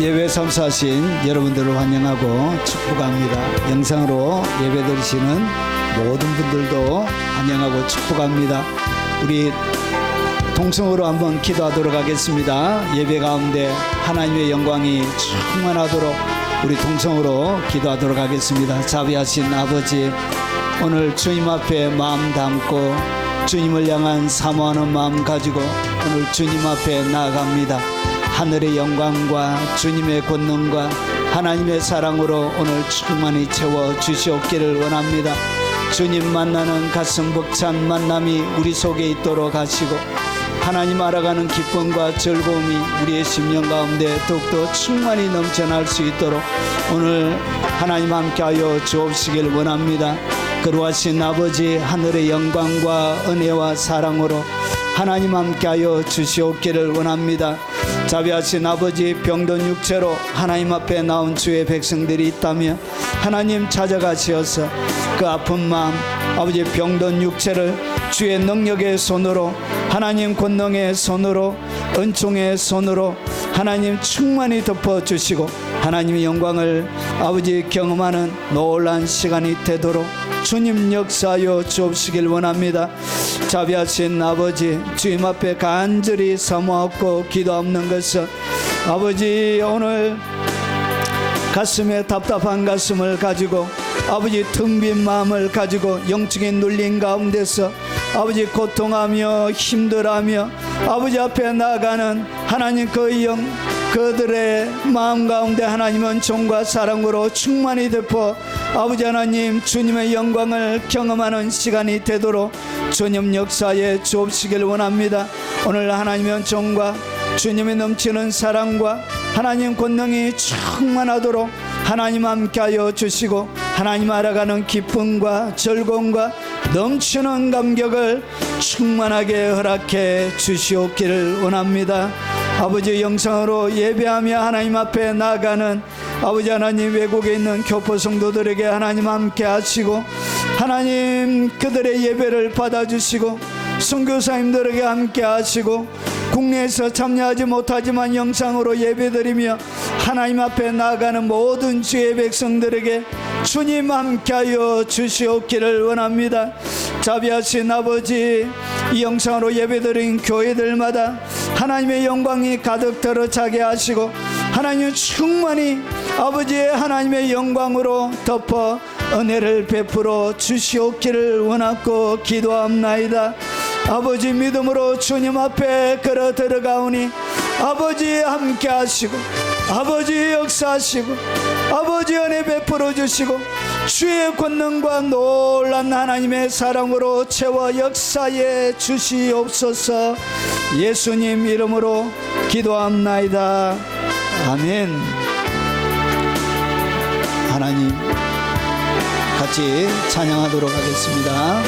예배 참석하신 여러분들을 환영하고 축복합니다. 영상으로 예배 드리시는 모든 분들도 환영하고 축복합니다. 우리 통성으로 한번 기도하도록 하겠습니다. 예배 가운데 하나님의 영광이 충만하도록 우리 통성으로 기도하도록 하겠습니다. 자비하신 아버지, 오늘 주님 앞에 마음 담고 주님을 향한 사모하는 마음 가지고 오늘 주님 앞에 나아갑니다. 하늘의 영광과 주님의 권능과 하나님의 사랑으로 오늘 충만히 채워 주시옵기를 원합니다. 주님 만나는 가슴 벅찬 만남이 우리 속에 있도록 하시고 하나님 알아가는 기쁨과 즐거움이 우리의 심령 가운데 더욱더 충만히 넘쳐날 수 있도록 오늘 하나님 함께하여 주옵시길 원합니다. 거룩하신 아버지, 하늘의 영광과 은혜와 사랑으로 하나님 함께하여 주시옵기를 원합니다. 자비하신 아버지, 병든 육체로 하나님 앞에 나온 주의 백성들이 있다면 하나님 찾아가시어서 그 아픈 마음, 아버지 병든 육체를 주의 능력의 손으로, 하나님 권능의 손으로, 은총의 손으로 하나님 충만히 덮어주시고 하나님의 영광을 아버지 경험하는 놀라운 시간이 되도록 주님 역사하여 주옵시길 원합니다. 자비하신 아버지, 주님 앞에 간절히 사모하고 기도하는 것은 아버지, 오늘 가슴에 답답한 가슴을 가지고 아버지 텅 빈 마음을 가지고 영적인 눌림 가운데서 아버지 고통하며 힘들어하며 아버지 앞에 나아가는 하나님 그들의 마음 가운데 하나님은 정과 사랑으로 충만히 덮어 아버지 하나님 주님의 영광을 경험하는 시간이 되도록 주님 역사에 주옵시길 원합니다. 오늘 하나님의 정과 주님의 넘치는 사랑과 하나님 권능이 충만하도록 하나님 함께하여 주시고 하나님 알아가는 기쁨과 즐거움과 넘치는 감격을 충만하게 허락해 주시옵기를 원합니다. 아버지, 영상으로 예배하며 하나님 앞에 나아가는 아버지 하나님, 외국에 있는 교포 성도들에게 하나님 함께 하시고 하나님 그들의 예배를 받아주시고 선교사님들에게 함께 하시고 국내에서 참여하지 못하지만 영상으로 예배드리며 하나님 앞에 나아가는 모든 주의 백성들에게 주님 함께하여 주시옵기를 원합니다. 자비하신 아버지, 이 영상으로 예배드린 교회들마다 하나님의 영광이 가득 들어차게 하시고 하나님 충만히 아버지의 하나님의 영광으로 덮어 은혜를 베풀어 주시옵기를 원하고 기도합나이다. 아버지, 믿음으로 주님 앞에 걸어 들어가오니 아버지 함께 하시고 아버지 역사하시고 아버지 은혜 베풀어 주시고 주의 권능과 놀란 하나님의 사랑으로 채워 역사해 주시옵소서. 예수님 이름으로 기도합나이다. 아멘. 하나님 같이 찬양하도록 하겠습니다.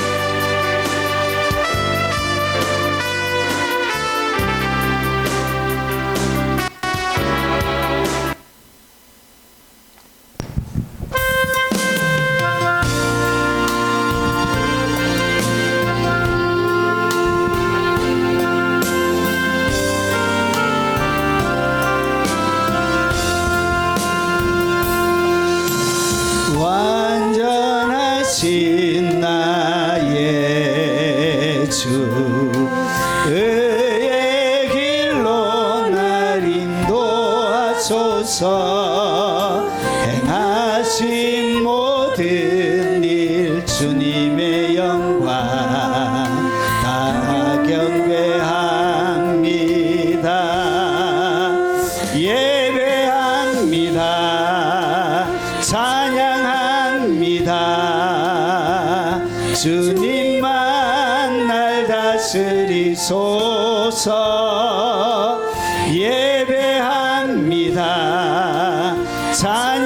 완전하신 나의 주, 의의 길로 날 인도하소서. 행하신 모든 일 주님의 영광 다 경배합니다. 예배합니다. 찬양합니다. 주님만 날 다스리소서. 예배합니다. 찬양합니다.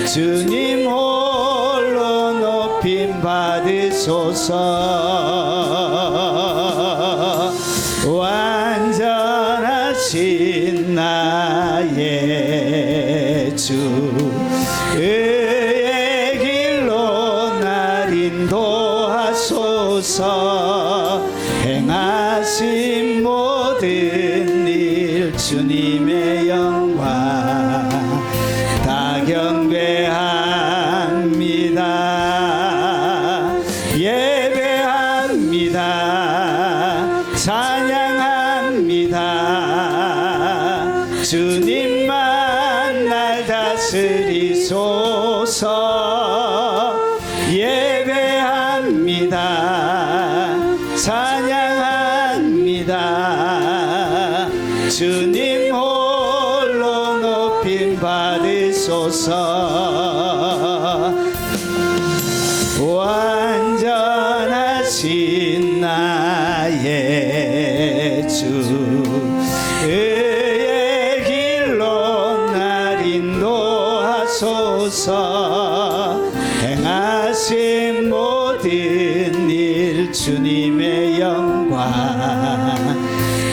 주님 홀로 높임 받으소서. 완전하신 나의 주, 의의 길로 날 인도하소서. 행하신 모든 일 주님의 영광 다 경배합니다. 예배합니다. 찬양합니다. 주님만 날 다스리소서. 예배합니다. 찬양합니다. 주님 홀로 높임 받으소서. 완전하신 나의 주 의의 길로 날 인도하소서. 행하신 모든 일 주님의 영광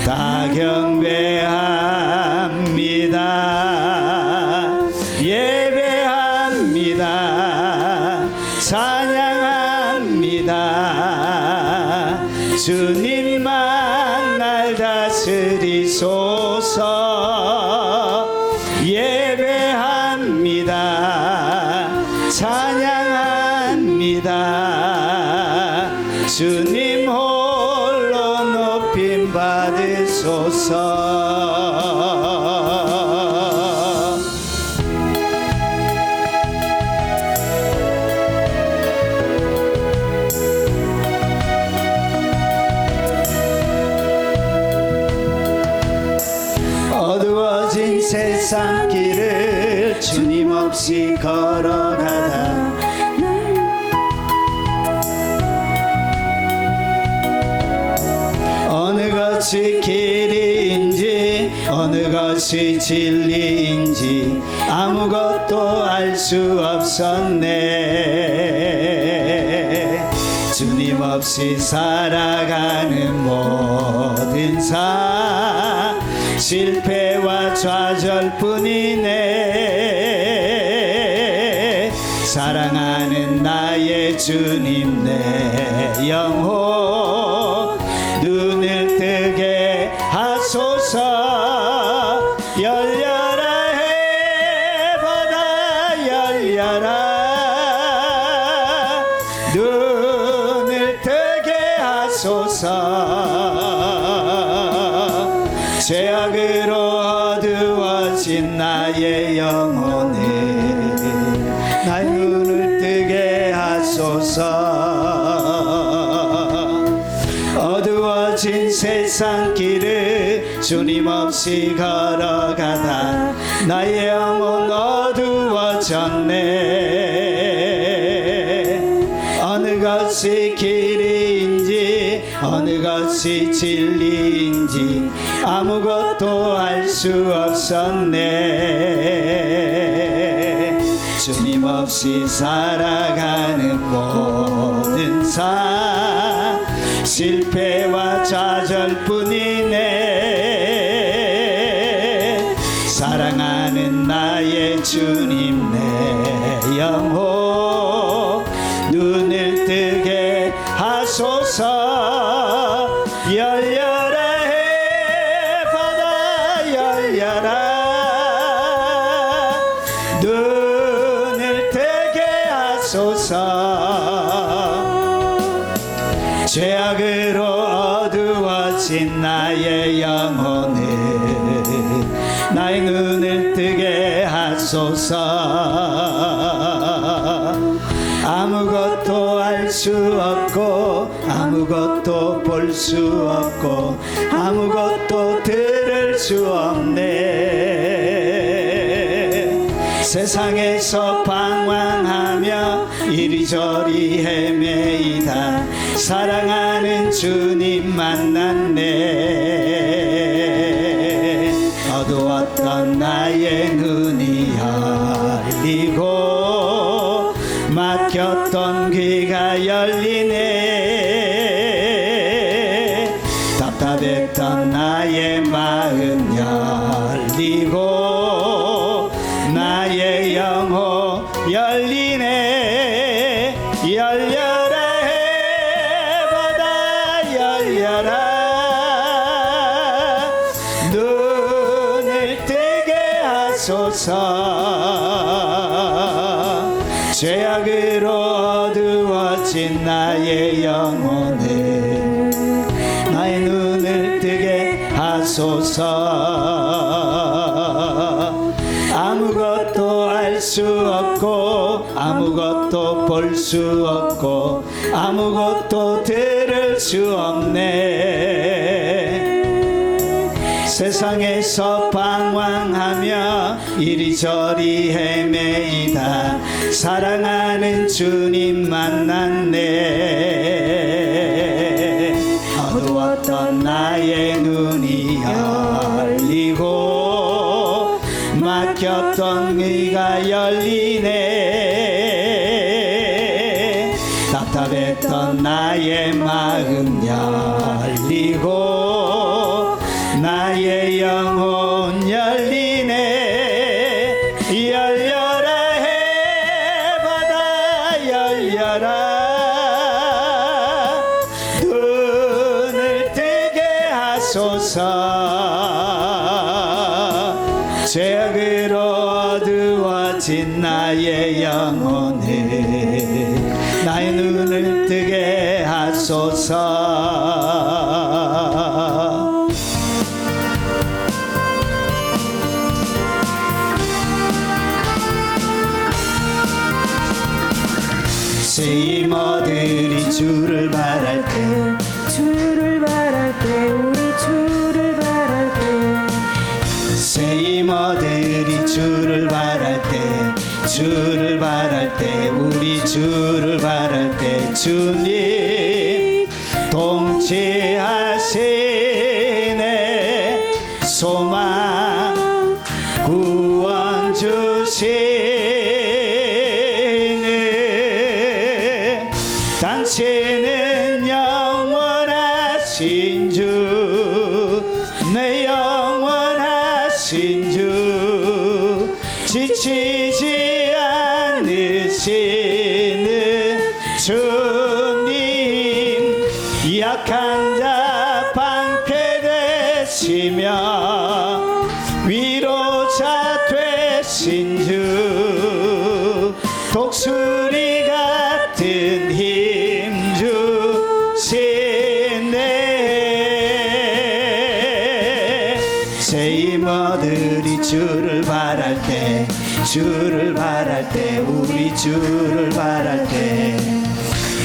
다 경배합니다. 예배합니다. 찬양합니다. 주님만 날 다스리소서. 예배합니다. 찬양합니다. 주님 홀로 높임 받으소서. 어두워진 세상 길을 주님 없이 걸어가다 어느 것이 길인지 어느 것이 진리인지 아무것도 알 수 없었네. 주님 없이 살아가는 모든 삶 실패와 좌절뿐이네. 사랑하는 나의 주님 내 영혼 눈을 뜨게 하소서. 열려라 해바다 열려라 눈을 뜨게 하소서. 죄악으로 어두워진 나의 영혼을 나의 눈을 뜨게 하소서. 어두워진 세상 길을 주님 없이 걸어가다 나의 영혼 어두워졌네. 어느 것이 길인지 어느 것이 진리인지 아무것도 알 수 없었네. 주님 없이 살아가는 모든 삶 실패와 좌절뿐이네. 사랑하는 나의 주님 내 영혼 눈을 뜨게 하소서. 열려라 해바다 열려라 눈을 뜨게 하소서. 죄악으로 어두워진 나의 영혼을 나의 눈을 뜨게 하소서. 아무것도 알 수 없고 아무것도 볼 수 없고 아무것도 들을 수 없네. 세상에서 방황하며 이리저리 헤매이다 사랑하는 주님 만났네. 어두웠던 나의 눈이 열리고 막혔던 귀가 열리네. 답답했던 나의 마음 열리고 나의 영혼 열리네. 열려라 해바다 열려라 눈 하소서. 죄악으로 어두워진 나의 영혼을 나의 눈을 뜨게 하소서. 아무것도 알 수 없고 아무것도 볼 수 없고 아무것도 들을 수 없네. 세상에서 방황하며 이리저리 헤매이다 사랑하는 주님 만났네. 어두웠던 나의 눈이 열리고 막혔던 귀가 열리네. 답답했던 나의 마음 열리고 나의 영혼 열리네. 열려라 해바다 열려라. 눈을 뜨게 하소서. 죄악으로 어두워진 나의 영혼을 나의 눈을 뜨게 하소서. 새 이모들이 주를 바랄 때 주를 바랄 때 우리 주를 바랄 때 새 이모들이 주를 바랄 때 주를 바랄 때 우리 주를 바랄 때 주님 통치하시네. 소망 구원 주시네. 당신은 영원하신 주 내 영원하신 주 지치지 않으시는 주님. 약한 자 방패되시며 위로자 되신 주 독수리 같은 힘 주시네. 새 이모들이 주를 바랄 때 주를 바랄 때 우리 주를 바랄 때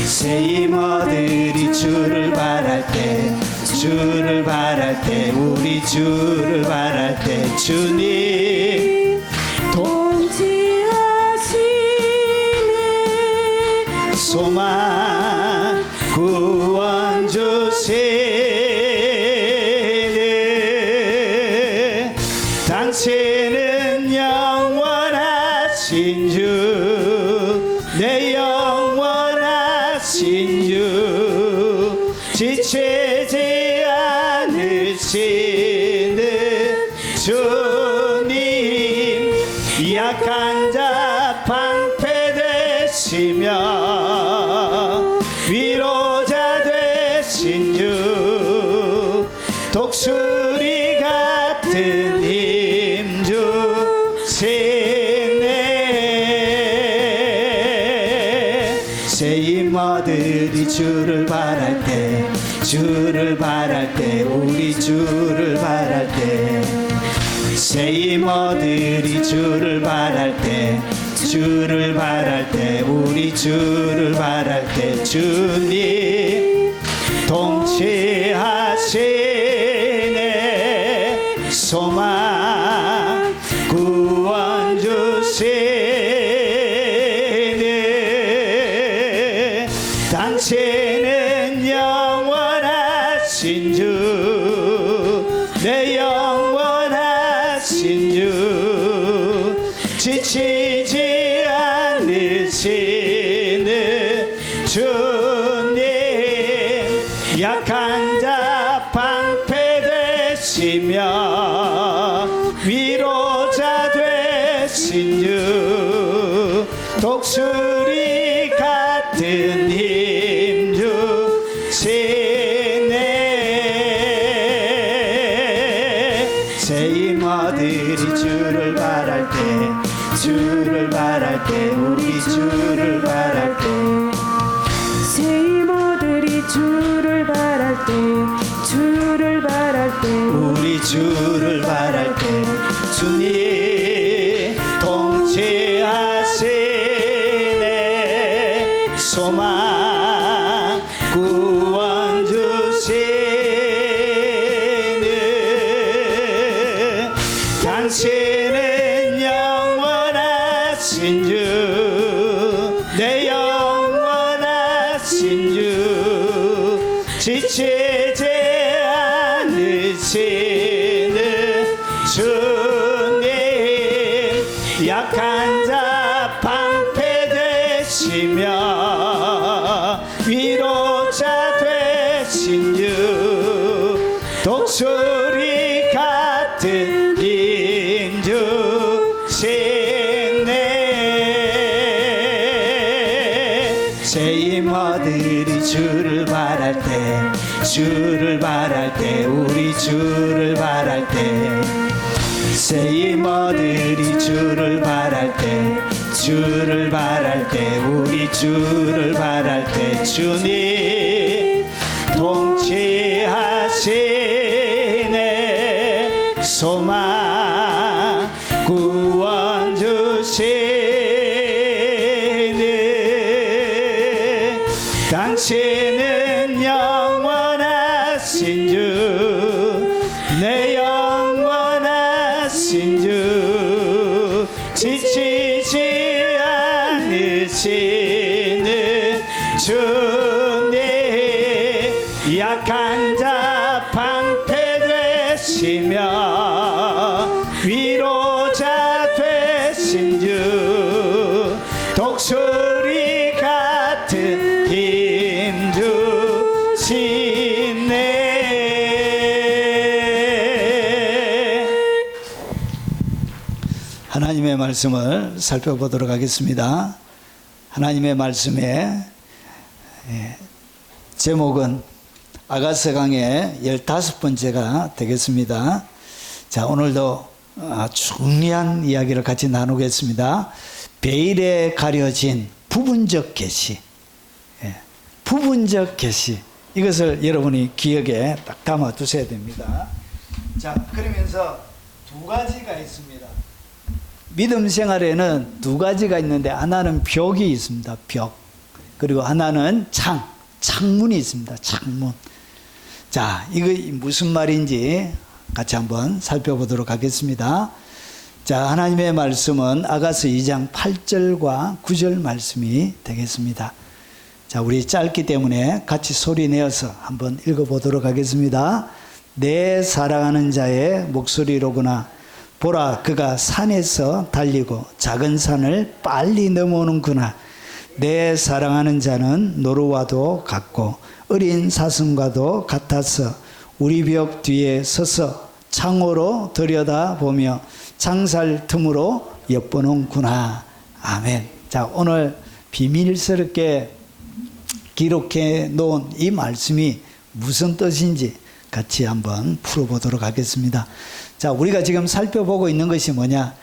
새 이모들이 주를 바랄 때 주를 바랄 때 우리 주를 바랄 때 주님 통치하시네. 소망 구원 주시네. 당신은 영원하신 주 내 영원하신 주 지치지 않으시는 주님. 약한 자 방패되시며 위로자 되신 주 독수리 같은 힘 주시네. 새 이모들이 주를 바랄 때 주를 바랄 때 우리 주를 바랄 때 새 이모들이 주를 바랄 때 주를 바랄 때 우리 주를 바랄 때 주님 통치하시네. 소망 구원 주시네. 당신은 영원하신 주 내 영원하신 주 지치지 않으시는 주님. 약한 자 방패되시며 위로자 되신 주 독수리 같은 힘 주시네. 새 이모들이 주를 바랄 때 주를 바랄 때 우리 주를 바랄 때 새 이모들이 주를 바랄 때 주를 바랄 때 우리 주를 바랄 때 주님 통치하시네 소망 구원 주시는 당신은 영원하신 주 내 영원하신 주 지치지 않으시는 주님 약한 자 방패되시며 위로자 되신 주 독수리 같은 힘 주시네 새 이모들이 주를 바랄 때 주를 바랄 때 우리 주를 바랄 때 새 이모들이 주를 바랄 때 주를 바랄 때 우리 주를 바랄 때 주님 통치하시네 소망 구원 주시네 당신은 영원하신 주 내 영원하신 주 지치지 않으시는 주님 약한 자 방패 되시며 위로자 되신 주 독수리 같은 힘 주시네 하나님의 말씀을 살펴보도록 하겠습니다. 하나님의 말씀의 제목은 아가서 강의 15번째가 되겠습니다. 자, 오늘도 중요한 이야기를 같이 나누겠습니다. 베일에 가려진 부분적 계시. 부분적 계시. 이것을 여러분이 기억에 딱 담아 두셔야 됩니다. 자, 그러면서 두 가지가 있습니다. 믿음 생활에는 두 가지가 있는데 하나는 벽이 있습니다. 벽. 그리고 하나는 창문이 있습니다. 창문. 자, 이거 무슨 말인지 같이 한번 살펴보도록 하겠습니다. 자, 하나님의 말씀은 아가서 2장 8절과 9절 말씀이 되겠습니다. 자, 우리 짧기 때문에 같이 소리 내어서 한번 읽어보도록 하겠습니다. 내 사랑하는 자의 목소리로구나. 보라, 그가 산에서 달리고 작은 산을 빨리 넘어오는구나. 내 사랑하는 자는 노루와도 같고 어린 사슴과도 같아서 우리 벽 뒤에 서서 창호로 들여다보며 창살 틈으로 엿보는구나. 아멘. 자, 오늘 비밀스럽게 기록해 놓은 이 말씀이 무슨 뜻인지 같이 한번 풀어보도록 하겠습니다. 자, 우리가 지금 살펴보고 있는 것이 뭐냐?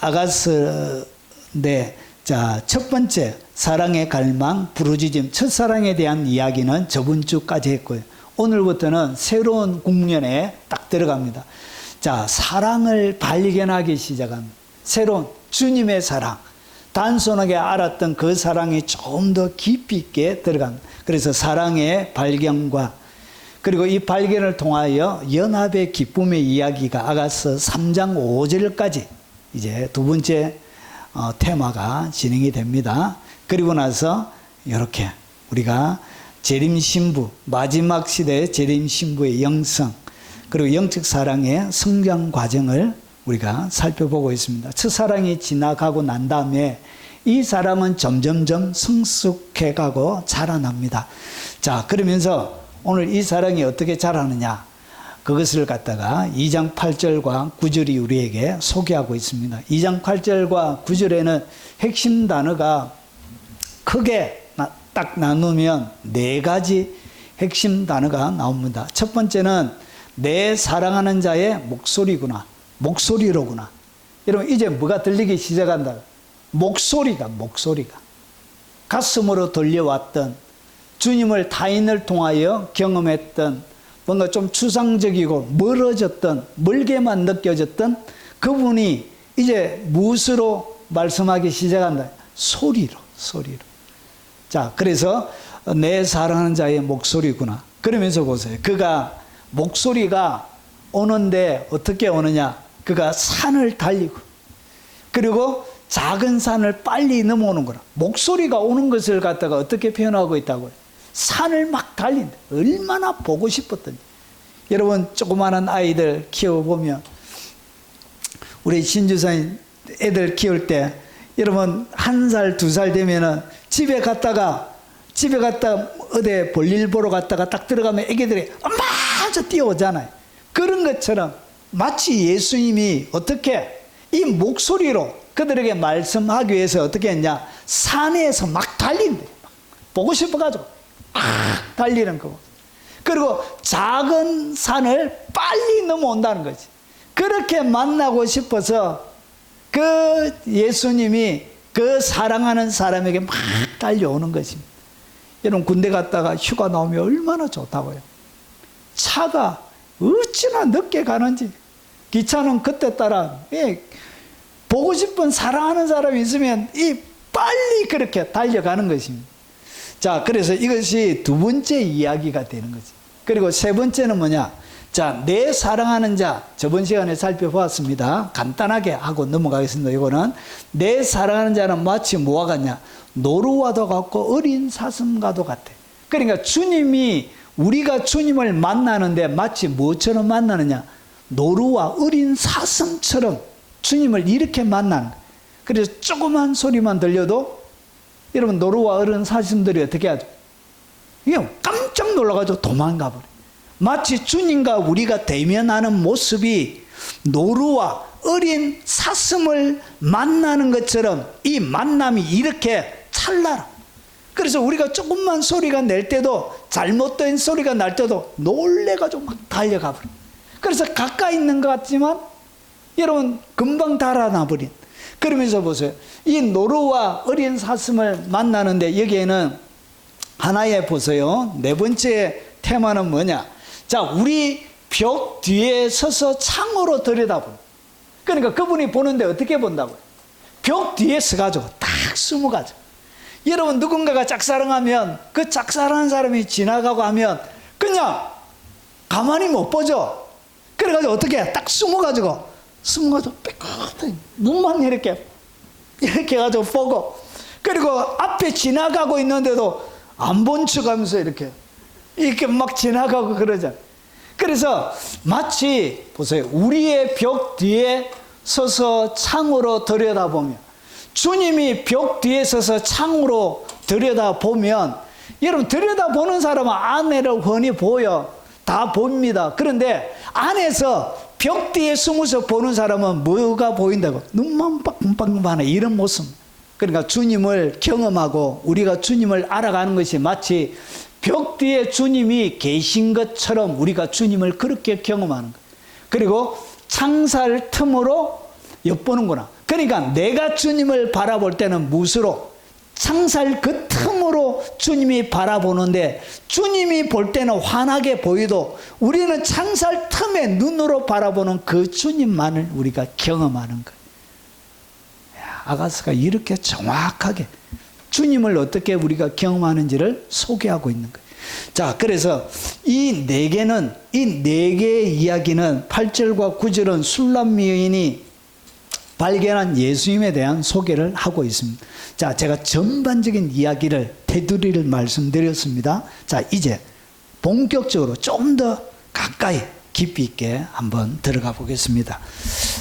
아가서인데, 자, 첫 번째 사랑의 갈망, 부르짖음, 첫사랑에 대한 이야기는 저번 주까지 했고요. 오늘부터는 새로운 국면에 딱 들어갑니다. 자, 사랑을 발견하기 시작합니다. 새로운 주님의 사랑. 단순하게 알았던 그 사랑이 좀 더 깊이 있게 들어갑니다. 그래서 사랑의 발견과 그리고 이 발견을 통하여 연합의 기쁨의 이야기가 아가서 3장 5절까지 이제 두 번째 테마가 진행이 됩니다. 그리고 나서 이렇게 우리가 재림신부, 마지막 시대의 재림신부의 영성, 그리고 영적 사랑의 성장 과정을 우리가 살펴보고 있습니다. 첫사랑이 지나가고 난 다음에 이 사람은 점점점 성숙해가고 자라납니다. 자, 그러면서 오늘 이 사랑이 어떻게 자라느냐, 그것을 갖다가 2장 8절과 9절이 우리에게 소개하고 있습니다. 2장 8절과 9절에는 핵심 단어가 크게 딱 나누면 네 가지 핵심 단어가 나옵니다. 첫 번째는 내 사랑하는 자의 목소리구나. 목소리로구나. 여러분 이제 뭐가 들리기 시작한다. 목소리가 가슴으로 들려왔던 주님을 타인을 통하여 경험했던 뭔가 좀 추상적이고 멀어졌던 멀게만 느껴졌던 그분이 이제 무엇으로 말씀하기 시작한다. 소리로. 자, 그래서 내 사랑하는 자의 목소리구나. 그러면서 보세요. 그가 목소리가 오는데 어떻게 오느냐. 그가 산을 달리고 그리고 작은 산을 빨리 넘어오는 거라. 목소리가 오는 것을 갖다가 어떻게 표현하고 있다고요? 산을 막 달린다. 얼마나 보고 싶었던지. 여러분 조그마한 아이들 키워보면 우리 신주사님 애들 키울 때 여러분 1살, 2살 되면은 집에 갔다가 어디 볼일 보러 갔다가 딱 들어가면 애기들이 마저 뛰어오잖아요. 그런 것처럼 마치 예수님이 어떻게 이 목소리로 그들에게 말씀하기 위해서 어떻게 했냐. 산에서 막 달린대. 보고 싶어가지고 막 달리는 거. 그리고 작은 산을 빨리 넘어온다는 거지. 그렇게 만나고 싶어서 그 예수님이 그 사랑하는 사람에게 막 달려오는 것입니다. 여러분 군대 갔다가 휴가 나오면 얼마나 좋다고요. 차가 어찌나 늦게 가는지. 기차는 그때 따라 보고 싶은 사랑하는 사람이 있으면 빨리 그렇게 달려가는 것입니다. 자, 그래서 이것이 두 번째 이야기가 되는 거지. 그리고 세 번째는 뭐냐? 자, 내 사랑하는 자, 저번 시간에 살펴보았습니다. 간단하게 하고 넘어가겠습니다. 이거는 내 사랑하는 자는 마치 뭐와 같냐? 노루와도 같고 어린 사슴과도 같아. 그러니까 주님이 우리가 주님을 만나는데 마치 뭐처럼 만나느냐? 노루와 어린 사슴처럼 주님을 이렇게 만나는 거예요. 그래서 조그만 소리만 들려도 여러분 노루와 어린 사슴들이 어떻게 하죠? 그냥 깜짝 놀라가지고 도망가 버려요. 마치 주님과 우리가 대면하는 모습이 노루와 어린 사슴을 만나는 것처럼 이 만남이 이렇게 찰나라. 그래서 우리가 조금만 소리가 낼 때도 잘못된 소리가 날 때도 놀래가지고 막 달려가 버려요. 그래서 가까이 있는 것 같지만 여러분 금방 달아나 버린. 그러면서 보세요. 이 노루와 어린 사슴을 만나는데 여기에는 하나에 보세요. 네 번째 테마는 뭐냐? 자, 우리 벽 뒤에 서서 창으로 들여다보는. 그러니까 그분이 보는데 어떻게 본다고요? 벽 뒤에 서가지고 딱 숨어가지고. 여러분 누군가가 짝사랑하면 그 짝사랑하는 사람이 지나가고 하면 그냥 가만히 못 보죠. 그래가지고 어떻게 해? 딱 숨어가지고 빽빽하게 눈만 이렇게 해가지고 보고 그리고 앞에 지나가고 있는데도 안 본 척하면서 이렇게 막 지나가고 그러잖아요. 그래서 마치 보세요. 우리의 벽 뒤에 서서 창으로 들여다보면 주님이 벽 뒤에 서서 창으로 들여다보면 여러분 들여다보는 사람은 안에를 훤히 보여. 다 봅니다. 그런데 안에서 벽 뒤에 숨어서 보는 사람은 뭐가 보인다고? 눈만 빡빡하네 이런 모습. 그러니까 주님을 경험하고 우리가 주님을 알아가는 것이 마치 벽 뒤에 주님이 계신 것처럼 우리가 주님을 그렇게 경험하는 거예요. 그리고 창살 틈으로 엿보는구나. 그러니까 내가 주님을 바라볼 때는 무엇으로? 창살 그 틈으로 주님이 바라보는데 주님이 볼 때는 환하게 보이도 우리는 창살 틈에 눈으로 바라보는 그 주님만을 우리가 경험하는 거예요. 아가스가 이렇게 정확하게 주님을 어떻게 우리가 경험하는지를 소개하고 있는 거예요. 자, 그래서 이 네 개의 이야기는 8절과 9절은 술람 여인이 발견한 예수님에 대한 소개를 하고 있습니다. 자, 제가 전반적인 이야기를 테두리를 말씀드렸습니다. 자, 이제 본격적으로 좀 더 가까이 깊이 있게 한번 들어가 보겠습니다.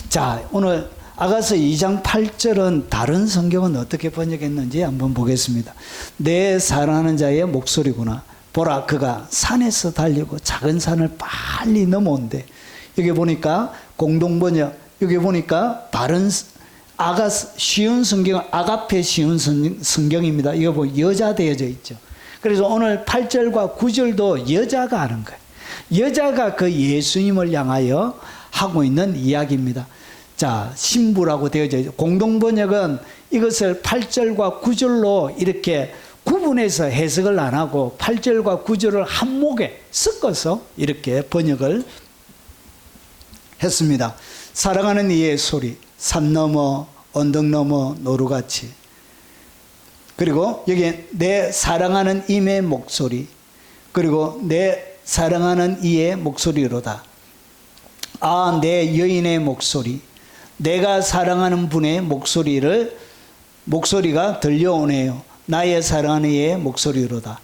자, 오늘 아가서 2장 8절은 다른 성경은 어떻게 번역했는지 한번 보겠습니다. 내 사랑하는 자의 목소리구나. 보라, 그가 산에서 달리고 작은 산을 빨리 넘어온대. 여기 보니까 공동번역, 여기 보니까 다른 쉬운 성경은 아가페 쉬운 성경입니다. 이거 보면 여자 되어져 있죠. 그래서 오늘 8절과 9절도 여자가 하는 거예요. 여자가 그 예수님을 향하여 하고 있는 이야기입니다. 자, 신부라고 되어져 있죠. 공동번역은 이것을 8절과 9절로 이렇게 구분해서 해석을 안 하고 8절과 9절을 한 목에 섞어서 이렇게 번역을 했습니다. 사랑하는 이의 소리, 산 너머 언덕 너머 노루같이. 그리고 여기 내 사랑하는 임의 목소리, 그리고 내 사랑하는 이의 목소리로다. 아, 내 여인의 목소리, 내가 사랑하는 분의 목소리가 들려오네요. 나의 사랑하는 이의 목소리로다.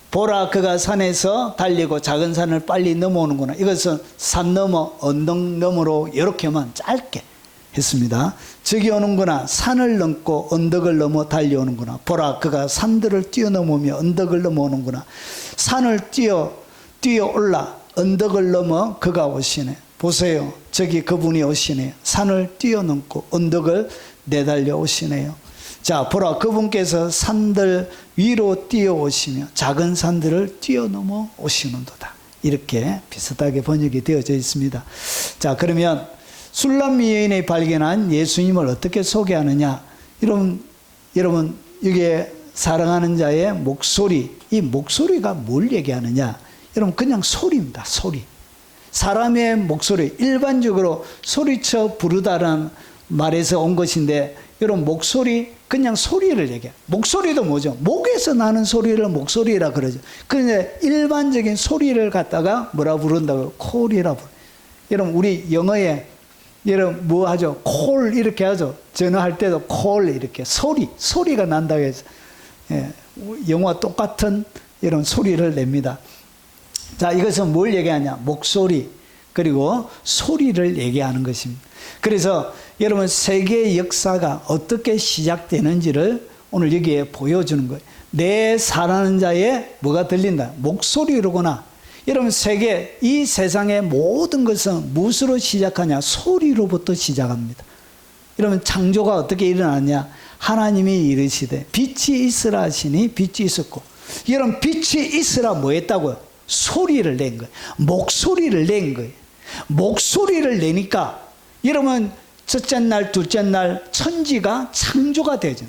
보라, 그가 산에서 달리고 작은 산을 빨리 넘어오는구나. 이것은 산 너머 언덕 너머로 이렇게만 짧게 했습니다. 저기 오는구나. 산을 넘고 언덕을 넘어 달려오는구나. 보라, 그가 산들을 뛰어넘으며 언덕을 넘어오는구나. 산을 뛰어올라 언덕을 넘어 그가 오시네. 보세요, 저기 그분이 오시네요. 산을 뛰어넘고 언덕을 내달려 오시네요. 자, 보라, 그분께서 산들 위로 뛰어오시며 작은 산들을 뛰어넘어 오시는도다. 이렇게 비슷하게 번역이 되어져 있습니다. 자, 그러면 술람 여인이 발견한 예수님을 어떻게 소개하느냐? 여러분 이게 사랑하는 자의 목소리, 이 목소리가 뭘 얘기하느냐? 여러분, 그냥 소리입니다. 소리. 사람의 목소리, 일반적으로 소리쳐 부르다라는 말에서 온 것인데, 여러분, 목소리, 그냥 소리를 얘기해요. 목소리도 뭐죠? 목에서 나는 소리를 목소리라 그러죠. 그런데 일반적인 소리를 갖다가 뭐라 부른다고요? 콜이라 부르요. 여러분, 우리 영어에 여러분 뭐 하죠? 콜 이렇게 하죠. 전화할 때도 콜 이렇게 소리가 난다고 해서, 예, 영어와 똑같은 이런 소리를 냅니다. 자, 이것은 뭘 얘기하냐? 목소리, 그리고 소리를 얘기하는 것입니다. 그래서 여러분, 세계의 역사가 어떻게 시작되는지를 오늘 여기에 보여주는 거예요. 내 사랑하는 자의 뭐가 들린다? 목소리로구나. 여러분, 이 세상의 모든 것은 무엇으로 시작하냐? 소리로부터 시작합니다. 여러분, 창조가 어떻게 일어나냐? 하나님이 이르시되 빛이 있으라 하시니 빛이 있었고. 여러분, 빛이 있으라 뭐 했다고요? 소리를 낸 거예요. 목소리를 낸 거예요. 목소리를 내니까 여러분, 첫째 날, 둘째 날 천지가 창조가 되죠.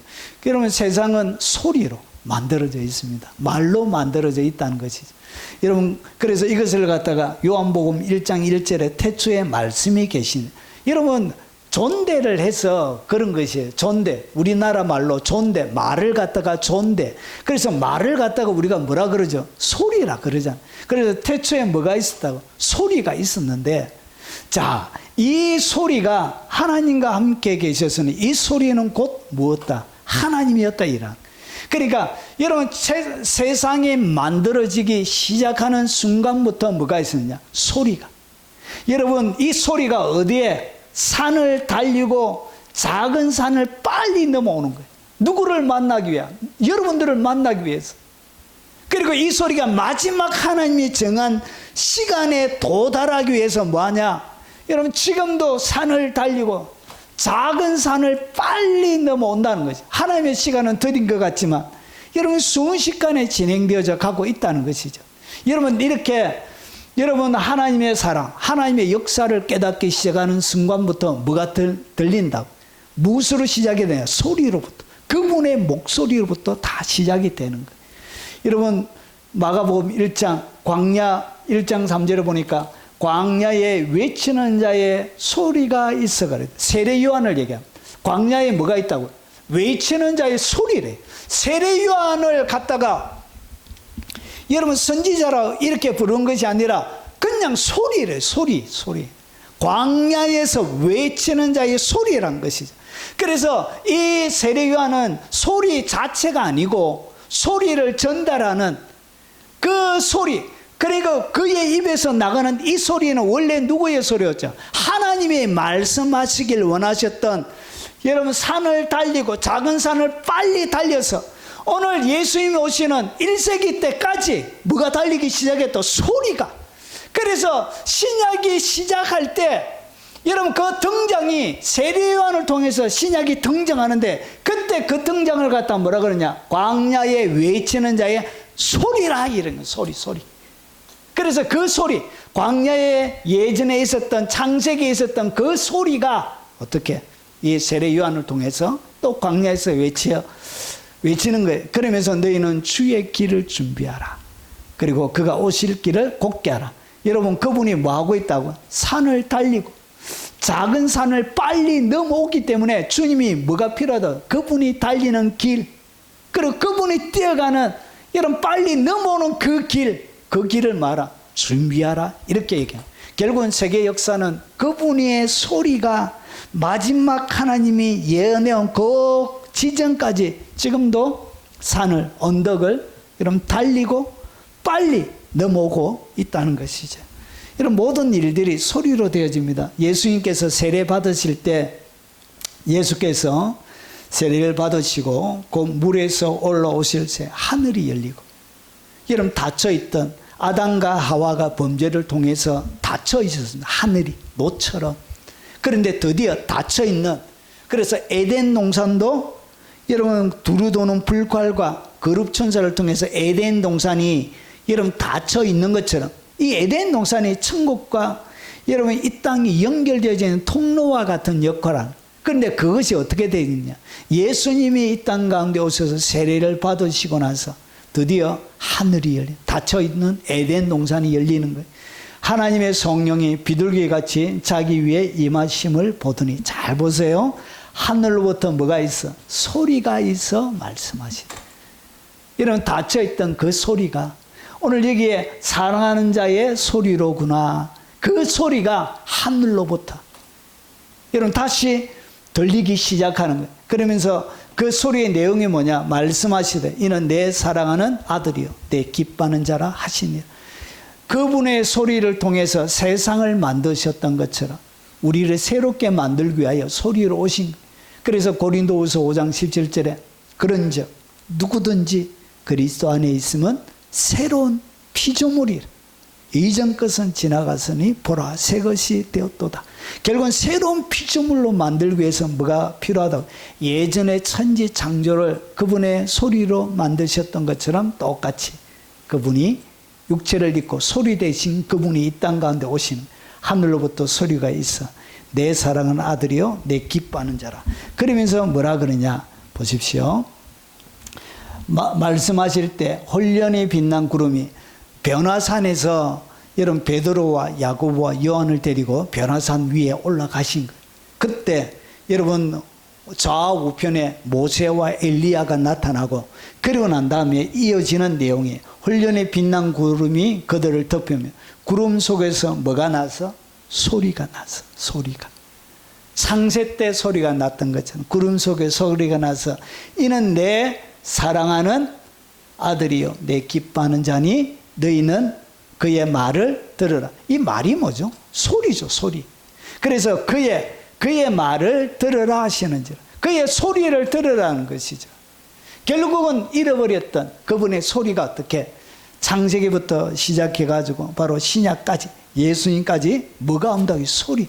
여러분, 세상은 소리로 만들어져 있습니다. 말로 만들어져 있다는 것이죠. 여러분, 그래서 이것을 갖다가 요한복음 1장 1절에 태초에 말씀이 계신, 여러분, 존대를 해서 그런 것이에요. 존대. 우리나라 말로 존대. 말을 갖다가 존대. 그래서 말을 갖다가 우리가 뭐라 그러죠? 소리라 그러잖아요. 그래서 태초에 뭐가 있었다고? 소리가 있었는데, 자, 이 소리가 하나님과 함께 계셨으니 이 소리는 곧 무엇다? 하나님이었다, 이란. 그러니까 여러분, 세상이 만들어지기 시작하는 순간부터 뭐가 있었느냐? 소리가. 여러분, 이 소리가 어디에? 산을 달리고 작은 산을 빨리 넘어오는 거예요. 누구를 만나기 위해? 여러분들을 만나기 위해서. 그리고 이 소리가 마지막 하나님이 정한 시간에 도달하기 위해서 뭐하냐? 여러분, 지금도 산을 달리고 작은 산을 빨리 넘어온다는 거죠. 하나님의 시간은 더딘 것 같지만 여러분, 순식간에 진행되어져 가고 있다는 것이죠. 여러분, 이렇게 여러분, 하나님의 사랑, 하나님의 역사를 깨닫기 시작하는 순간부터 뭐가 들린다고? 무엇으로 시작이 되냐? 소리로부터, 그분의 목소리로부터 다 시작이 되는 거예요. 여러분, 마가복음 1장 광야 1장 3절에 보니까 광야에 외치는 자의 소리가 있어 그래요. 세례 요한을 얘기합니다. 광야에 뭐가 있다고? 외치는 자의 소리래. 세례 요한을 갖다가 여러분, 선지자라 이렇게 부른 것이 아니라 그냥 소리래. 소리. 광야에서 외치는 자의 소리란 것이죠. 그래서 이 세례 요한은 소리 자체가 아니고 소리를 전달하는 그 소리, 그리고 그의 입에서 나가는 이 소리는 원래 누구의 소리였죠? 하나님이 말씀하시길 원하셨던, 여러분, 산을 달리고 작은 산을 빨리 달려서 오늘 예수님이 오시는 1세기 때까지 뭐가 달리기 시작했다? 소리가. 그래서 신약이 시작할 때 여러분, 그 등장이 세례 요한을 통해서 신약이 등장하는데, 그때 그 등장을 갖다 뭐라 그러냐? 광야에 외치는 자의 소리라, 이런 거. 소리. 그래서 그 소리, 광야에 예전에 있었던, 창세기에 있었던 그 소리가 어떻게 이 세례 요한을 통해서 또 광야에서 외치는 거예요. 그러면서 너희는 주의 길을 준비하라. 그리고 그가 오실 길을 곧게 하라. 여러분, 그분이 뭐 하고 있다고? 산을 달리고 작은 산을 빨리 넘어오기 때문에 주님이 뭐가 필요하다? 그분이 달리는 길, 그리고 그분이 뛰어가는, 여러분 빨리 넘어오는 그 길을 말하 준비하라, 이렇게 얘기해요. 결국은 세계 역사는 그분의 소리가 마지막 하나님이 예언해온 그 지점까지 지금도 산을, 언덕을 여러분 달리고 빨리 넘어오고 있다는 것이죠. 이런 모든 일들이 소리로 되어집니다. 예수님께서 세례 받으실 때, 예수께서 세례를 받으시고 그 물에서 올라오실 때 하늘이 열리고, 여러분 닫혀있던 아담과 하와가 범죄를 통해서 닫혀 있었습니다. 하늘이 노처럼. 그런데 드디어 닫혀 있는, 그래서 에덴 동산도 여러분 두루 도는 불활과 거룩 천사를 통해서 에덴 동산이 여러분 닫혀 있는 것처럼 이 에덴 동산이 천국과 여러분 이 땅이 연결되어져 있는 통로와 같은 역할을. 그런데 그것이 어떻게 되겠냐? 예수님이 이 땅 가운데 오셔서 세례를 받으시고 나서 드디어 하늘이 열린, 닫혀있는 에덴 동산이 열리는 거예요. 하나님의 성령이 비둘기같이 자기 위에 임하심을 보더니, 잘 보세요. 하늘로부터 뭐가 있어? 소리가 있어 말씀하시다. 이런 닫혀있던 그 소리가 오늘 여기에 사랑하는 자의 소리로구나. 그 소리가 하늘로부터 여러분 다시 들리기 시작하는 거예요. 그러면서 그 소리의 내용이 뭐냐? 말씀하시되 이는 내 사랑하는 아들이요 내 기뻐하는 자라 하시니라. 그분의 소리를 통해서 세상을 만드셨던 것처럼 우리를 새롭게 만들기 위하여 소리로 오신 거예요. 그래서 고린도후서 5장 17절에 그런즉 누구든지 그리스도 안에 있으면 새로운 피조물이라. 이전 것은 지나갔으니 보라 새 것이 되었도다. 결국은 새로운 피조물로 만들기 위해서 뭐가 필요하다고? 예전에 천지 창조를 그분의 소리로 만드셨던 것처럼 똑같이 그분이 육체를 입고 소리 대신 그분이 이 땅 가운데 오시는, 하늘로부터 소리가 있어 내 사랑하는 아들이요 내 기뻐하는 자라. 그러면서 뭐라 그러냐 보십시오. 말씀하실 때 홀련히 빛난 구름이 변화산에서 여러분 베드로와 야고보와 요한을 데리고 변화산 위에 올라가신 거예요. 그때 여러분 좌우편에 모세와 엘리야가 나타나고, 그리고 난 다음에 이어지는 내용이 홀련히 빛난 구름이 그들을 덮으며 구름 속에서 뭐가 나서? 소리가 나서. 소리가 창세 때 소리가 났던 것처럼 구름 속에 소리가 나서 이는 내 사랑하는 아들이요 내 기뻐하는 자니 너희는 그의 말을 들으라. 이 말이 뭐죠? 소리죠, 소리. 그래서 그의 말을 들으라 하시는지라. 그의 소리를 들으라는 것이죠. 결국은 잃어버렸던 그분의 소리가 어떻게 창세기부터 시작해가지고 바로 신약까지 예수님까지 뭐가 온다고? 소리.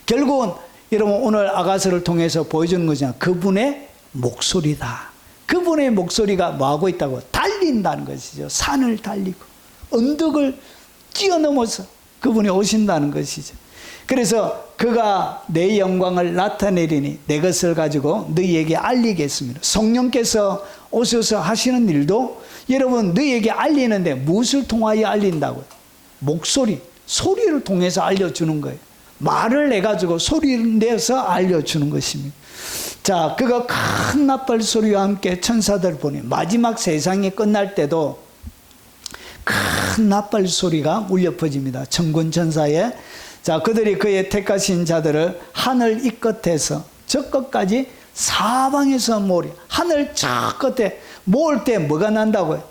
결국은 여러분 오늘 아가서를 통해서 보여주는 거잖아요. 그분의 목소리다. 그분의 목소리가 뭐하고 있다고? 달린다는 것이죠. 산을 달리고 언덕을 뛰어넘어서 그분이 오신다는 것이죠. 그래서 그가 내 영광을 나타내리니 내 것을 가지고 너희에게 알리겠습니다. 성령께서 오셔서 하시는 일도 여러분 너희에게 알리는데 무엇을 통하여 알린다고요? 목소리, 소리를 통해서 알려주는 거예요. 말을 내가지고 소리를 내서 알려주는 것입니다. 자, 그가 큰 나팔 소리와 함께 천사들 보니 마지막 세상이 끝날 때도 큰 나팔 소리가 울려 퍼집니다. 천군 천사에. 자, 그들이 그의 택하신 자들을 하늘 이 끝에서 저 끝까지 사방에서 모으리. 하늘 저 끝에 모을 때 뭐가 난다고요?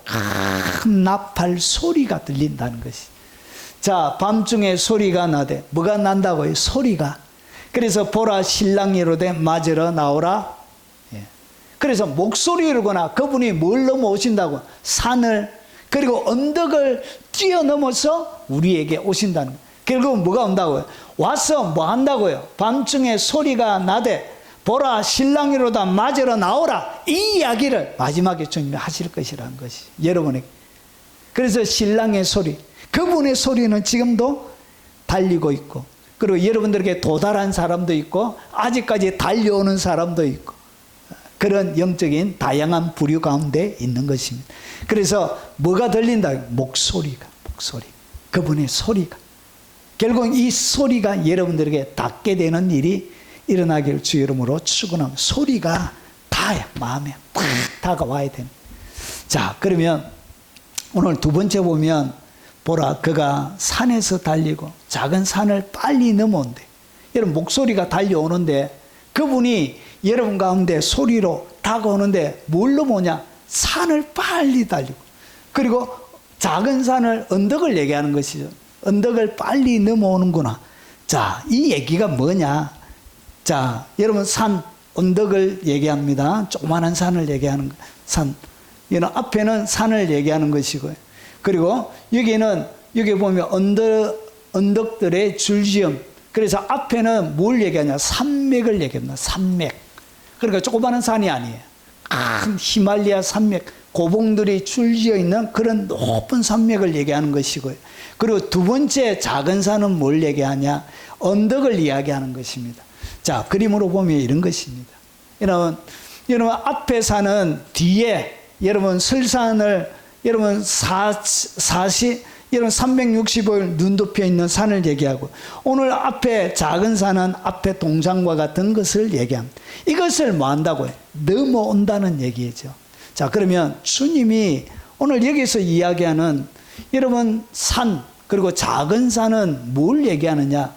큰 나팔 소리가 들린다는 것이. 자, 밤중에 소리가 나되 뭐가 난다고요? 소리가. 그래서 보라 신랑이 이르되 맞으러 나오라. 예. 그래서 목소리로거나 그분이 뭘 넘어오신다고? 산을 그리고 언덕을 뛰어넘어서 우리에게 오신다는 거예요. 결국 뭐가 온다고요? 와서 뭐 한다고요? 밤중에 소리가 나되 보라 신랑이로다 맞으러 나오라. 이 이야기를 마지막에 주님이 하실 것이라는 것이 여러분에게. 그래서 신랑의 소리, 그분의 소리는 지금도 달리고 있고, 그리고 여러분들에게 도달한 사람도 있고 아직까지 달려오는 사람도 있고, 그런 영적인 다양한 부류 가운데 있는 것입니다. 그래서 뭐가 들린다? 목소리. 그분의 소리가. 결국 이 소리가 여러분들에게 닿게 되는 일이 일어나기를 주 이름으로 축원합니다. 소리가 닿아야 마음에 딱 다가와야 됩니다. 자, 그러면 오늘 두 번째 보면 보라, 그가 산에서 달리고 작은 산을 빨리 넘어온대. 여러분, 목소리가 달려오는데 그분이 여러분 가운데 소리로 다가오는데 뭘 넘어오냐? 산을 빨리 달리고, 그리고 작은 산을, 언덕을 얘기하는 것이죠. 언덕을 빨리 넘어오는구나. 자, 이 얘기가 뭐냐? 자, 여러분, 산, 언덕을 얘기합니다. 조그마한 산을 얘기하는 산. 이는 앞에는 산을 얘기하는 것이고요. 그리고 여기 보면 언덕들의 줄지음. 그래서 앞에는 뭘 얘기하냐? 산맥을 얘기합니다. 산맥. 그러니까 조그마한 산이 아니에요. 큰 히말리아 산맥, 고봉들이 줄지어 있는 그런 높은 산맥을 얘기하는 것이고요. 그리고 두 번째 작은 산은 뭘 얘기하냐? 언덕을 이야기하는 것입니다. 자, 그림으로 보면 이런 것입니다. 여러분 앞에 산은 뒤에, 여러분 설산을, 여러분 365일 눈 덮여 있는 산을 얘기하고, 오늘 앞에 작은 산은 앞에 동상과 같은 것을 얘기합니다. 이것을 뭐 한다고요? 넘어온다는 얘기죠. 자, 그러면 주님이 오늘 여기서 이야기하는 여러분 산, 그리고 작은 산은 뭘 얘기하느냐?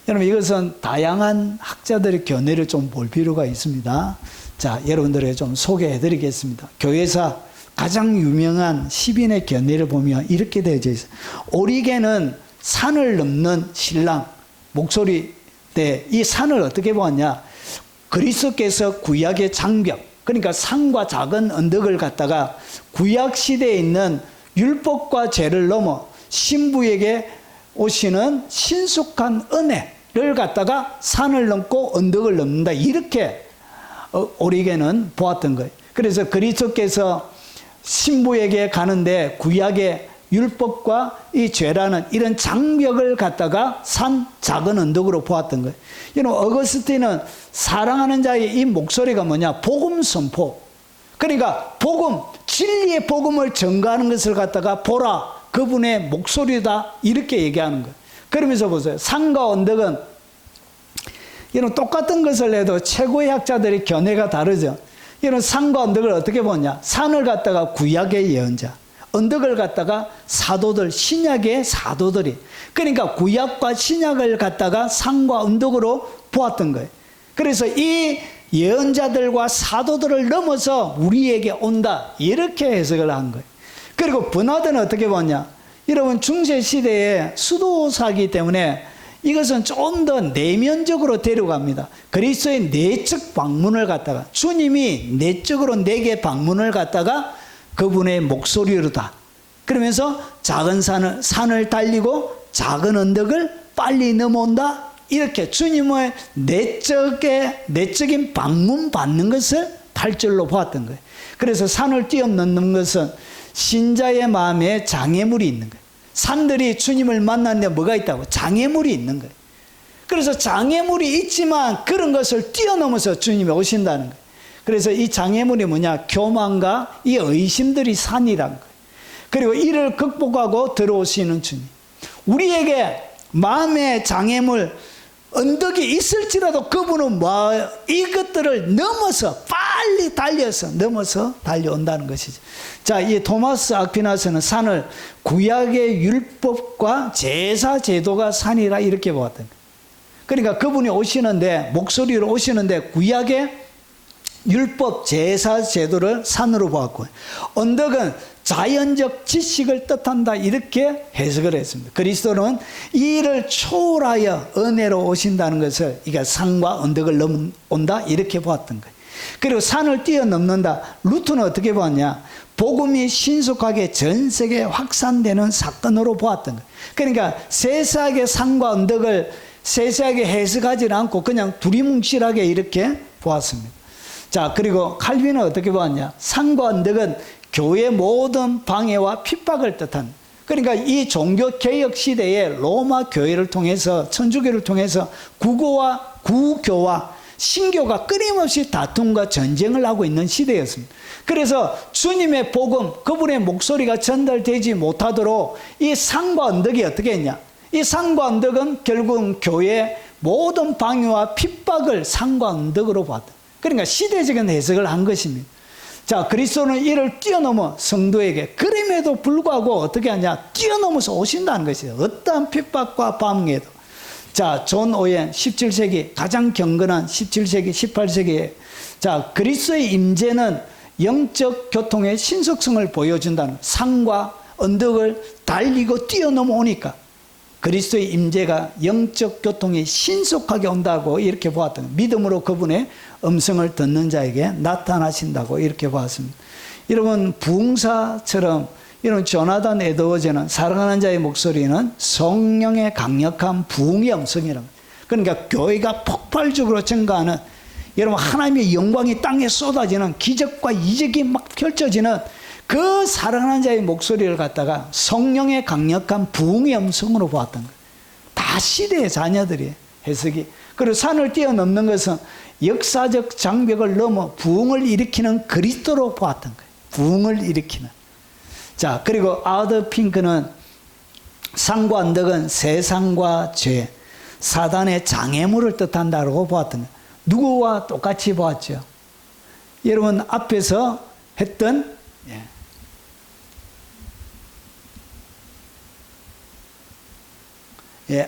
여러분, 이것은 다양한 학자들의 견해를 좀 볼 필요가 있습니다. 자, 여러분들에게 좀 소개해 드리겠습니다. 교회사 가장 유명한 10인의 견해를 보면 이렇게 되어져 있어요. 오리겐은 산을 넘는 신랑, 목소리 때 이 산을 어떻게 보았냐? 그리스도께서 구약의 장벽, 그러니까 산과 작은 언덕을 갖다가 구약 시대에 있는 율법과 죄를 넘어 신부에게 오시는 신속한 은혜를 갖다가 산을 넘고 언덕을 넘는다, 이렇게 오리겐은 보았던 거예요. 그래서 그리스도께서 신부에게 가는데 구약의 율법과 이 죄라는 이런 장벽을 갖다가 산, 작은 언덕으로 보았던 거예요. 여러분, 어거스틴은 사랑하는 자의 이 목소리가 뭐냐? 복음 선포. 그러니까 복음, 진리의 복음을 전가하는 것을 갖다가 보라, 그분의 목소리다, 이렇게 얘기하는 거예요. 그러면서 보세요. 산과 언덕은 여러분 똑같은 것을 해도 최고의 학자들의 견해가 다르죠. 이런 산과 언덕을 어떻게 보냐? 산을 갖다가 구약의 예언자, 언덕을 갖다가 사도들, 신약의 사도들이, 그러니까 구약과 신약을 갖다가 산과 언덕으로 보았던 거예요. 그래서 이 예언자들과 사도들을 넘어서 우리에게 온다, 이렇게 해석을 한 거예요. 그리고 버나드는 어떻게 보냐? 여러분, 중세시대에 수도사기 때문에 이것은 좀 더 내면적으로 데려갑니다. 그리스도의 내적 방문을 갖다가, 주님이 내적으로 내게 방문을 갖다가 그분의 목소리로다. 그러면서 작은 산을 달리고 작은 언덕을 빨리 넘어온다, 이렇게 주님의 내적인 방문 받는 것을 8절로 보았던 거예요. 그래서 산을 뛰어넘는 것은 신자의 마음에 장애물이 있는 거예요. 산들이 주님을 만났는데 뭐가 있다고? 장애물이 있는 거예요. 그래서 장애물이 있지만 그런 것을 뛰어넘어서 주님이 오신다는 거예요. 그래서 이 장애물이 뭐냐? 교만과 이 의심들이 산이란 거예요. 그리고 이를 극복하고 들어오시는 주님. 우리에게 마음의 장애물, 언덕이 있을지라도 그분은 이것들을 넘어서 빨리 넘어서 달려온다는 것이죠. 자, 이 토마스 아퀴나스는 산을 구약의 율법과 제사 제도가 산이라 이렇게 보았던 거예요. 그러니까 그분이 오시는데, 목소리로 오시는데 구약의 율법 제사 제도를 산으로 보았고, 언덕은 자연적 지식을 뜻한다, 이렇게 해석을 했습니다. 그리스도는 이 일을 초월하여 은혜로 오신다는 것을 이게 산과 언덕을 넘어온다, 이렇게 보았던 거예요. 그리고 산을 뛰어넘는다, 루트는 어떻게 보았냐? 복음이 신속하게 전 세계에 확산되는 사건으로 보았던 거예요. 그러니까 세세하게 산과 언덕을 세세하게 해석하지 않고 그냥 두리뭉실하게 이렇게 보았습니다. 자, 그리고 칼빈은 어떻게 보았냐? 산과 언덕은 교회의 모든 방해와 핍박을 뜻한, 그러니까 이 종교개혁 시대에 로마 교회를 통해서 천주교를 통해서 구교와 신교가 끊임없이 다툼과 전쟁을 하고 있는 시대였습니다. 그래서 주님의 복음, 그분의 목소리가 전달되지 못하도록 이 산과 언덕이 어떻게 했냐? 이 산과 언덕은 결국은 교회의 모든 방해와 핍박을 산과 언덕으로 봤다. 그러니까 시대적인 해석을 한 것입니다. 자, 그리스도는 이를 뛰어넘어 성도에게 그럼에도 불구하고 어떻게 하냐? 뛰어넘어서 오신다는 것이에요. 어떠한 핍박과 방해도. 자, 존 오웬 17세기 가장 경건한 17세기 18세기에 자, 그리스도의 임재는 영적 교통의 신속성을 보여준다는 산과 언덕을 달리고 뛰어넘어 오니까 그리스도의 임재가 영적 교통이 신속하게 온다고 이렇게 보았던 믿음으로 그분의 음성을 듣는 자에게 나타나신다고 이렇게 보았습니다. 여러분 부흥사처럼 이런 조나단 에드워즈는 사랑하는 자의 목소리는 성령의 강력한 부흥의 음성이라고. 그러니까 교회가 폭발적으로 증가하는 여러분 하나님의 영광이 땅에 쏟아지는 기적과 이적이 막 펼쳐지는 그 사랑하는 자의 목소리를 갖다가 성령의 강력한 부흥의 음성으로 보았던 거예요. 다 시대의 자녀들이에요. 해석이. 그리고 산을 뛰어넘는 것은 역사적 장벽을 넘어 부흥을 일으키는 그리스도로 보았던 거예요. 부흥을 일으키는. 자, 그리고 아더 핑크는 산과 언덕은 세상과 죄, 사단의 장애물을 뜻한다고 보았던 거예요. 누구와 똑같이 보았죠? 여러분 앞에서 했던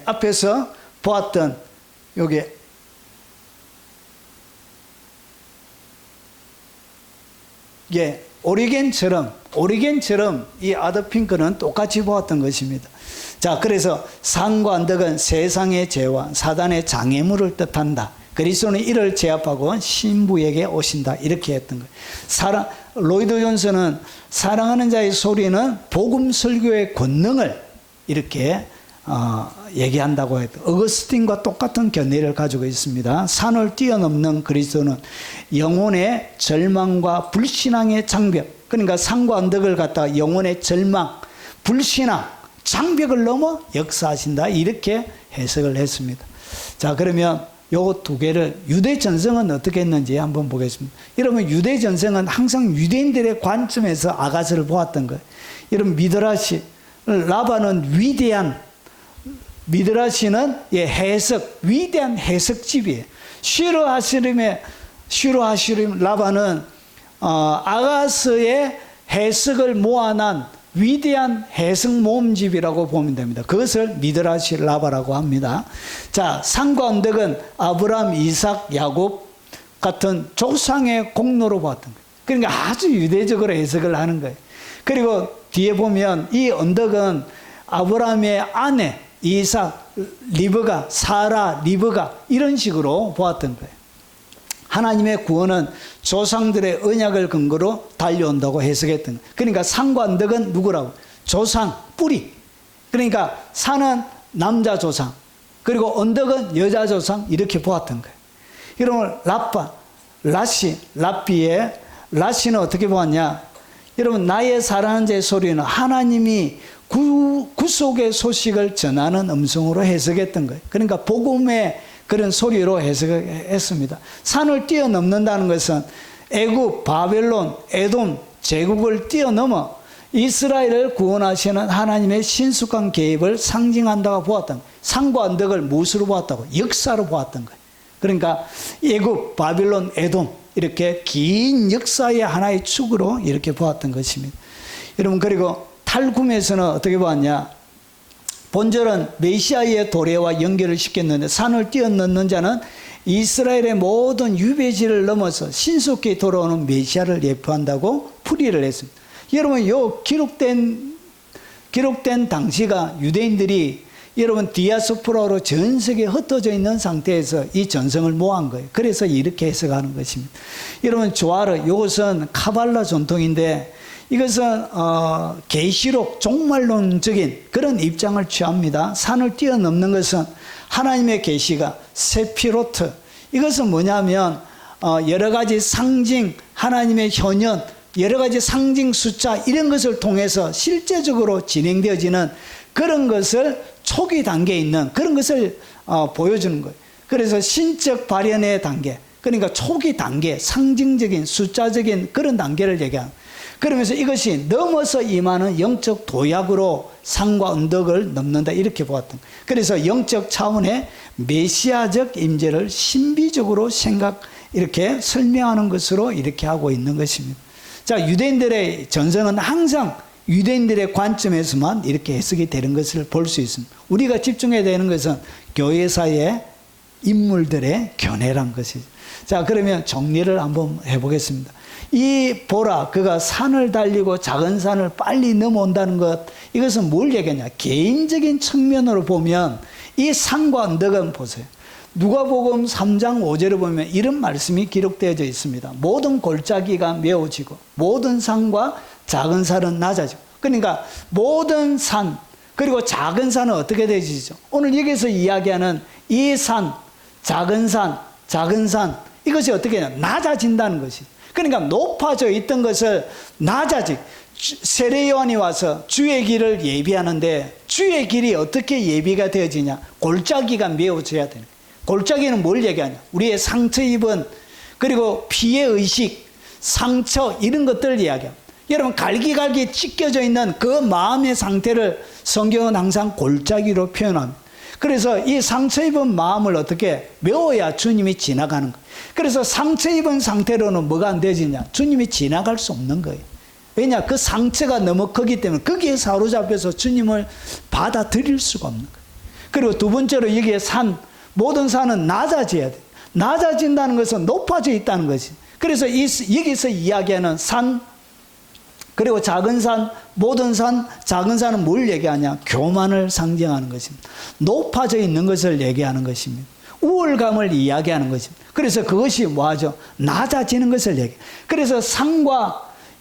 앞에서 보았던 여기 오리겐처럼 이 아더핑크는 똑같이 보았던 것입니다. 자, 그래서 산과 언덕은 세상의 죄와 사단의 장애물을 뜻한다. 그리스도는 이를 제압하고 신부에게 오신다. 이렇게 했던 거예요. 로이드 존슨은 사랑하는 자의 소리는 복음 설교의 권능을 이렇게 얘기한다고 했다. 어거스틴과 똑같은 견해를 가지고 있습니다. 산을 뛰어넘는 그리스도는 영혼의 절망과 불신앙의 장벽, 그러니까 산과 언덕을 갖다가 영혼의 절망, 불신앙, 장벽을 넘어 역사하신다. 이렇게 해석을 했습니다. 자, 그러면 요 두 개를 유대 전성은 어떻게 했는지 한번 보겠습니다. 여러분 유대 전성은 항상 유대인들의 관점에서 아가스를 보았던 거예요. 여러분 미드라시, 라바는 위대한 미드라시는 해석, 위대한 해석집이에요. 슈르하시림 라바는 아가스의 해석을 모아난 위대한 해석 모음집이라고 보면 됩니다. 그것을 미드라시 라바라고 합니다. 자, 산과 언덕은 아브라함, 이삭, 야곱 같은 조상의 공로로 보았던 거예요. 그러니까 아주 유대적으로 해석을 하는 거예요. 그리고 뒤에 보면 이 언덕은 아브라함의 아내 이삭, 리브가, 사라, 리브가 이런 식으로 보았던 거예요. 하나님의 구원은 조상들의 언약을 근거로 달려온다고 해석했던 거예요. 그러니까 산과 언덕은 누구라고? 조상, 뿌리. 그러니까 산은 남자 조상, 그리고 언덕은 여자 조상 이렇게 보았던 거예요. 여러분 라삐의 라시는 어떻게 보았냐? 여러분 나의 사랑하는 자의 소리는 하나님이 구속의 소식을 전하는 음성으로 해석했던 거예요. 그러니까 복음의 그런 소리로 해석했습니다. 산을 뛰어넘는다는 것은 애굽, 바벨론, 에돔 제국을 뛰어넘어 이스라엘을 구원하시는 하나님의 신속한 개입을 상징한다고 보았던 거예요. 산과 언덕을 무엇으로 보았다고? 역사로 보았던 거예요. 그러니까 애굽, 바벨론, 에돔 이렇게 긴 역사의 하나의 축으로 이렇게 보았던 것입니다. 여러분 그리고 탈굼에서는 어떻게 보았냐? 본절은 메시아의 도래와 연결을 시켰는데 산을 뛰어넘는 자는 이스라엘의 모든 유배지를 넘어서 신속히 돌아오는 메시아를 예표한다고 풀이를 했습니다. 여러분 요 기록된 당시가 유대인들이 여러분 디아스포라로 전 세계에 흩어져 있는 상태에서 이 전성을 모은 거예요. 그래서 이렇게 해석하는 것입니다. 여러분 조아르 이것은 카발라 전통인데 이것은 계시록 종말론적인 그런 입장을 취합니다. 산을 뛰어넘는 것은 하나님의 계시가 세피로트, 이것은 뭐냐면 여러 가지 상징, 하나님의 현현, 여러 가지 상징 숫자 이런 것을 통해서 실제적으로 진행되어지는 그런 것을 초기 단계에 있는 그런 것을 보여주는 거예요. 그래서 신적 발현의 단계, 그러니까 초기 단계, 상징적인 숫자적인 그런 단계를 얘기하는, 그러면서 이것이 넘어서 임하는 영적 도약으로 산과 언덕을 넘는다, 이렇게 보았던. 그래서 영적 차원의 메시아적 임재를 신비적으로 이렇게 설명하는 것으로 이렇게 하고 있는 것입니다. 자, 유대인들의 전성은 항상 유대인들의 관점에서만 이렇게 해석이 되는 것을 볼 수 있습니다. 우리가 집중해야 되는 것은 교회사의 인물들의 견해란 것이죠. 자, 그러면 정리를 한번 해보겠습니다. 이 보라, 그가 산을 달리고 작은 산을 빨리 넘어온다는 것, 이것은 뭘 얘기하냐? 개인적인 측면으로 보면 이 산과 언덕은 보세요. 누가복음 3장 5절에 보면 이런 말씀이 기록되어져 있습니다. 모든 골짜기가 메워지고 모든 산과 작은 산은 낮아지고, 그러니까 모든 산 그리고 작은 산은 어떻게 되지죠? 오늘 여기서 이야기하는 이 산, 작은 산, 이것이 어떻게 되냐? 낮아진다는 것이. 그러니까 높아져 있던 것을 세례 요한이 와서 주의 길을 예비하는데, 주의 길이 어떻게 예비가 되어지냐? 골짜기가 메워져야 되는 거예요. 골짜기는 뭘 얘기하냐? 우리의 상처 입은, 그리고 피의 의식, 상처 이런 것들을 이야기합니다. 여러분, 갈기갈기 찢겨져 있는 그 마음의 상태를 성경은 항상 골짜기로 표현합니다. 그래서 이 상처 입은 마음을 어떻게 메워야 주님이 지나가는 거예요. 그래서 상처 입은 상태로는 뭐가 안 되지냐? 주님이 지나갈 수 없는 거예요. 왜냐? 그 상처가 너무 크기 때문에 거기에 사로잡혀서 주님을 받아들일 수가 없는 거예요. 그리고 두 번째로 여기에 모든 산은 낮아져야 돼요. 낮아진다는 것은 높아져 있다는 것이. 그래서 여기서 이야기하는 산, 그리고 작은 산, 모든 산, 작은 산은 뭘 얘기하냐? 교만을 상징하는 것입니다. 높아져 있는 것을 얘기하는 것입니다. 우월감을 이야기하는 것입니다. 그래서 그것이 뭐하죠? 낮아지는 것을 얘기해요. 그래서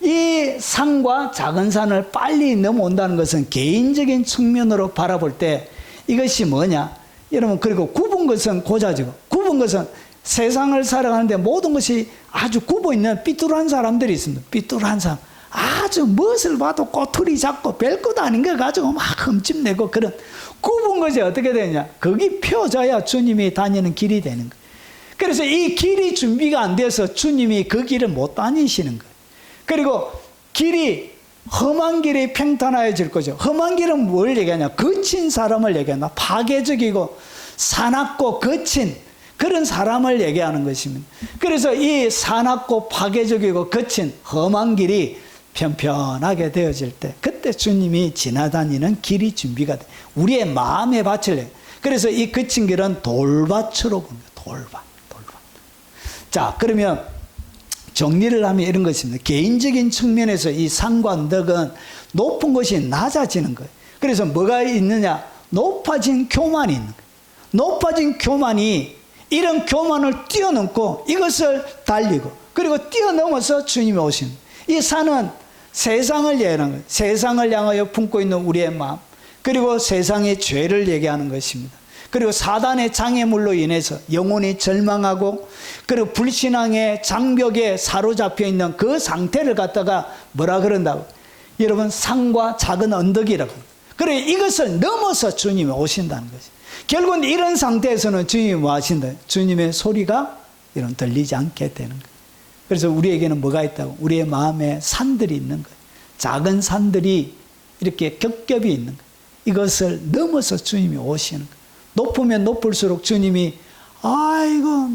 이 산과 작은 산을 빨리 넘어온다는 것은 개인적인 측면으로 바라볼 때 이것이 뭐냐? 여러분, 그리고 굽은 것은 고자지고, 굽은 것은 세상을 살아가는데 모든 것이 아주 굽어 있는 삐뚤한 사람들이 있습니다. 삐뚤한 사람. 아주 무엇을 봐도 꼬투리 잡고 별것 아닌 거 가지고 막 흠집내고 그런 굽은 것이 어떻게 되냐? 거기 펴져야 주님이 다니는 길이 되는 거예요. 그래서 이 길이 준비가 안 돼서 주님이 그 길을 못 다니시는 거예요. 그리고 험한 길이 평탄하여질 거죠. 험한 길은 뭘 얘기하냐? 거친 사람을 얘기하나? 파괴적이고 사납고 거친 그런 사람을 얘기하는 것입니다. 그래서 이 사납고 파괴적이고 거친 험한 길이 편편하게 되어질 때, 그때 주님이 지나다니는 길이 준비가 돼. 우리의 마음의 밭을 내. 그래서 이 거친 길은 돌밭으로 봅니다. 돌밭. 자, 그러면 정리를 하면 이런 것입니다. 개인적인 측면에서 이 산과 언덕은 높은 것이 낮아지는 거예요. 그래서 뭐가 있느냐? 높아진 교만이 있는 거예요. 높아진 교만이, 이런 교만을 뛰어넘고 이것을 달리고, 그리고 뛰어넘어서 주님이 오시는 거예요. 이 산은 세상을 얘기하는 거예요. 세상을 향하여 품고 있는 우리의 마음, 그리고 세상의 죄를 얘기하는 것입니다. 그리고 사단의 장애물로 인해서 영혼이 절망하고, 그리고 불신앙의 장벽에 사로잡혀 있는 그 상태를 갖다가 뭐라 그런다고? 여러분, 산과 작은 언덕이라고. 그래, 이것을 넘어서 주님이 오신다는 거죠. 결국은 이런 상태에서는 주님이 뭐 하신다? 주님의 소리가 이런 들리지 않게 되는 거예요. 그래서 우리에게는 뭐가 있다고? 우리의 마음에 산들이 있는 거예요. 작은 산들이 이렇게 겹겹이 있는 거예요. 이것을 넘어서 주님이 오시는 거예요. 높으면 높을수록 주님이, 아이고,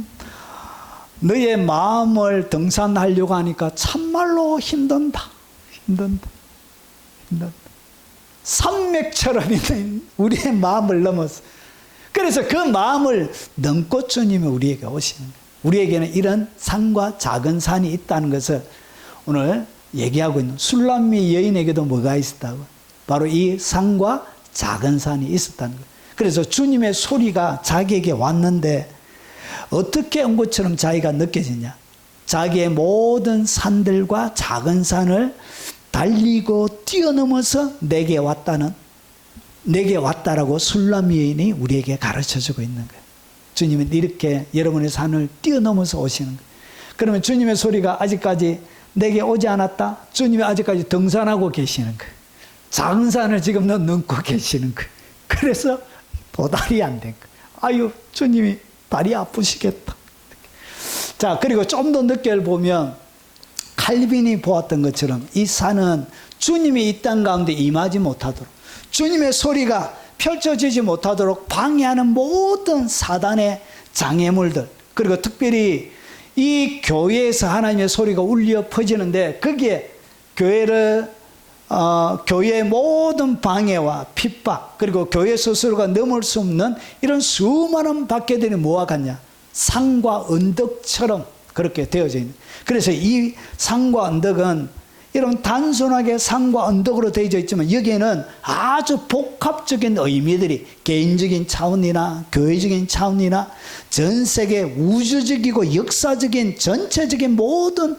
너의 마음을 등산하려고 하니까 참말로 힘든다. 산맥처럼 있는 우리의 마음을 넘어서. 그래서 그 마음을 넘고 주님이 우리에게 오시는 거예요. 우리에게는 이런 산과 작은 산이 있다는 것을 오늘 얘기하고 있는, 술람미 여인에게도 뭐가 있었다고? 바로 이 산과 작은 산이 있었다는 거예요. 그래서 주님의 소리가 자기에게 왔는데 어떻게 온 것처럼 자기가 느껴지냐? 자기의 모든 산들과 작은 산을 달리고 뛰어넘어서 내게 왔다라고 술람 여인이 우리에게 가르쳐주고 있는 거예요. 주님은 이렇게 여러분의 산을 뛰어넘어서 오시는 거예요. 그러면 주님의 소리가 아직까지 내게 오지 않았다? 주님이 아직까지 등산하고 계시는 거예요. 작은 산을 지금 넘고 계시는 거예요. 그래서 도달이 안 된 거예요. 아유, 주님이 다리 아프시겠다. 자, 그리고 좀 더 늦게 보면 칼빈이 보았던 것처럼 이 산은 주님이 이 땅 가운데 임하지 못하도록, 주님의 소리가 펼쳐지지 못하도록 방해하는 모든 사단의 장애물들, 그리고 특별히 이 교회에서 하나님의 소리가 울려 퍼지는데 거기에 교회의 모든 방해와 핍박, 그리고 교회 스스로가 넘을 수 없는 이런 수많은 박해들이 뭐와 같냐? 산과 언덕처럼 그렇게 되어져 있는. 그래서 이 산과 언덕은 이런 단순하게 산과 언덕으로 되어져 있지만 여기에는 아주 복합적인 의미들이 개인적인 차원이나 교회적인 차원이나 전 세계 우주적이고 역사적인 전체적인 모든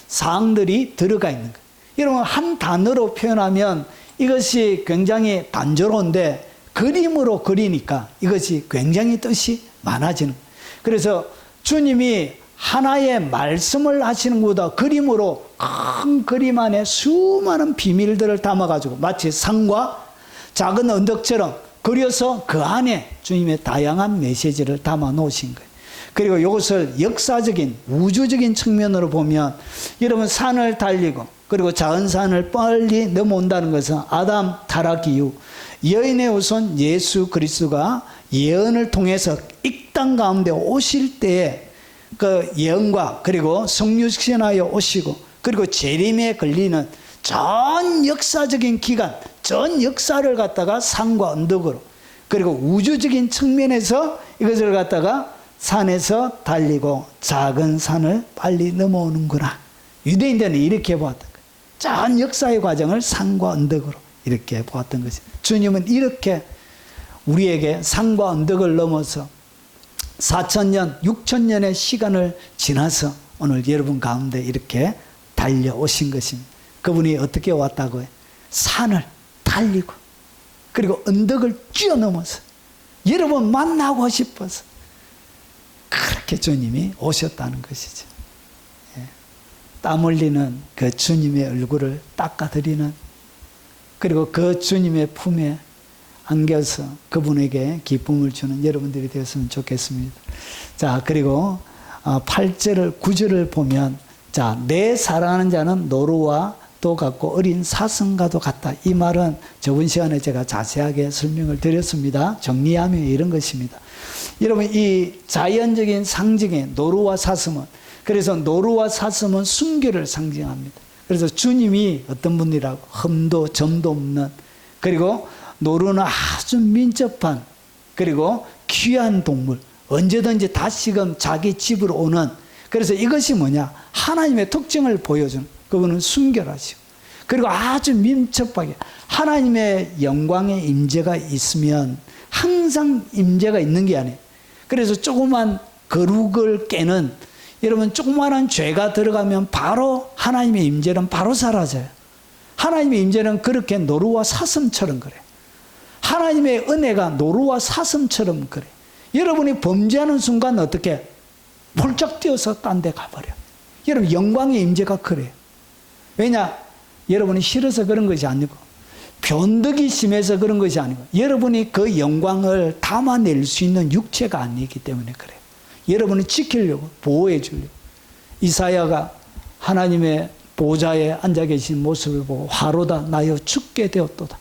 사항들이 들어가 있는 거예요. 여러분, 한 단어로 표현하면 이것이 굉장히 단조로운데 그림으로 그리니까 이것이 굉장히 뜻이 많아지는 거예요. 그래서 주님이 하나의 말씀을 하시는 것보다 그림으로 큰 그림 안에 수많은 비밀들을 담아가지고 마치 산과 작은 언덕처럼 그려서 그 안에 주님의 다양한 메시지를 담아 놓으신 거예요. 그리고 이것을 역사적인 우주적인 측면으로 보면 여러분, 산을 달리고 그리고 작은 산을 빨리 넘어온다는 것은 아담 타락 이후 여인의 후손 예수 그리스도가 예언을 통해서 이 땅 가운데 오실 때에 그 예언과 그리고 성육신하여 오시고 그리고 재림에 걸리는 전 역사적인 기간, 전 역사를 갖다가 산과 언덕으로, 그리고 우주적인 측면에서 이것을 갖다가 산에서 달리고 작은 산을 빨리 넘어오는구나. 유대인들은 이렇게 보았던 거예요. 전 역사의 과정을 산과 언덕으로 이렇게 보았던 것이. 주님은 이렇게 우리에게 산과 언덕을 넘어서 4,000년, 6,000년의 시간을 지나서 오늘 여러분 가운데 이렇게 달려오신 것입니다. 그분이 어떻게 왔다고요? 산을 달리고 그리고 언덕을 뛰어넘어서 여러분 만나고 싶어서 그렇게 주님이 오셨다는 것이죠. 예. 땀 흘리는 그 주님의 얼굴을 닦아드리는, 그리고 그 주님의 품에 안겨서 그분에게 기쁨을 주는 여러분들이 되었으면 좋겠습니다. 자, 그리고 8절을 9절을 보면, 자, 내 사랑하는 자는 노루와 또 같고 어린 사슴과도 같다. 이 말은 저번 시간에 제가 자세하게 설명을 드렸습니다. 정리하면 이런 것입니다. 여러분, 이 자연적인 상징의 노루와 사슴은, 그래서 노루와 사슴은 순결을 상징합니다. 그래서 주님이 어떤 분이라고, 흠도 점도 없는, 그리고 노루는 아주 민첩한, 그리고 귀한 동물, 언제든지 다시금 자기 집으로 오는, 그래서 이것이 뭐냐? 하나님의 특징을 보여주는, 그분은 순결하시고 그리고 아주 민첩하게 하나님의 영광의 임재가 있으면 항상 임재가 있는 게 아니에요. 그래서 조그만 거룩을 깨는, 여러분, 조그만한 죄가 들어가면 바로 하나님의 임재는 바로 사라져요. 하나님의 임재는 그렇게 노루와 사슴처럼 그래요. 하나님의 은혜가 노루와 사슴처럼 그래. 여러분이 범죄하는 순간 어떻게? 폴짝 뛰어서 딴 데 가버려. 여러분, 영광의 임재가 그래요. 왜냐? 여러분이 싫어서 그런 것이 아니고 변덕이 심해서 그런 것이 아니고 여러분이 그 영광을 담아낼 수 있는 육체가 아니기 때문에 그래요. 여러분을 지키려고, 보호해 주려고. 이사야가 하나님의 보좌에 앉아 계신 모습을 보고 화로다 나여 죽게 되었도다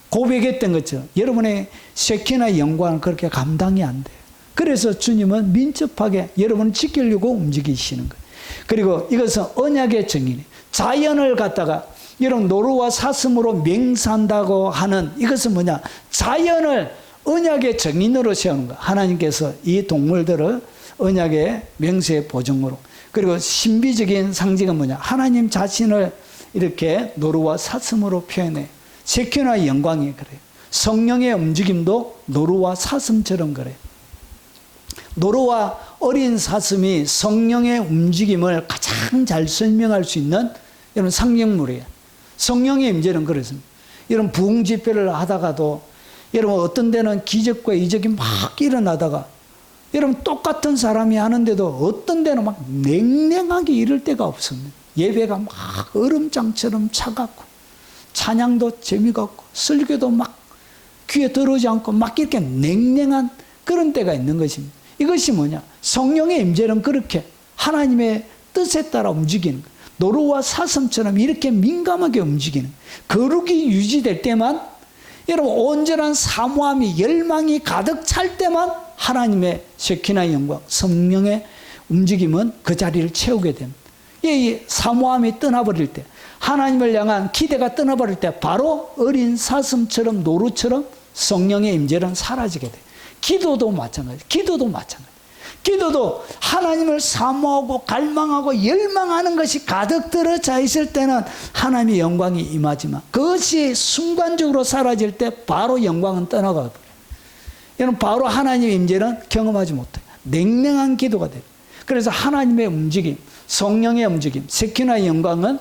고백했던 것처럼 여러분의 쉐키나 영광은 그렇게 감당이 안 돼요. 그래서 주님은 민첩하게 여러분을 지키려고 움직이시는 거예요. 그리고 이것은 언약의 증인이에요. 자연을 갖다가 여러분 노루와 사슴으로 맹세한다고 하는 이것은 뭐냐? 자연을 언약의 증인으로 세우는 거예요. 하나님께서 이 동물들을 언약의 맹세의 보증으로. 그리고 신비적인 상징은 뭐냐? 하나님 자신을 이렇게 노루와 사슴으로 표현해요. 세키나의 영광이 그래요. 성령의 움직임도 노루와 사슴처럼 그래요. 노루와 어린 사슴이 성령의 움직임을 가장 잘 설명할 수 있는 이런 상징물이에요. 성령의 임재는 그렇습니다. 이런 부흥 집회를 하다가도 여러분 어떤 데는 기적과 이적이 막 일어나다가 여러분 똑같은 사람이 하는데도 어떤 데는 막 냉랭하게 이럴 때가 없습니다. 예배가 막 얼음장처럼 차갑고 찬양도 재미가 없고 설교도 막 귀에 들어오지 않고 막 이렇게 냉랭한 그런 때가 있는 것입니다. 이것이 뭐냐? 성령의 임재는 그렇게 하나님의 뜻에 따라 움직이는 거예요. 노루와 사슴처럼 이렇게 민감하게 움직이는 거예요. 거룩이 유지될 때만, 여러분 온전한 사모함이 열망이 가득 찰 때만 하나님의 쉐키나의 영광, 성령의 움직임은 그 자리를 채우게 됩니다. 이 사모함이 떠나버릴 때, 하나님을 향한 기대가 떠나버릴 때 바로 어린 사슴처럼 노루처럼 성령의 임재는 사라지게 돼요. 기도도 마찬가지. 기도도 하나님을 사모하고 갈망하고 열망하는 것이 가득 들어차 있을 때는 하나님의 영광이 임하지만 그것이 순간적으로 사라질 때 바로 영광은 떠나가 버려요. 여러분 바로 하나님의 임재는 경험하지 못해요. 냉랭한 기도가 돼요. 그래서 하나님의 움직임, 성령의 움직임, 세키나의 영광은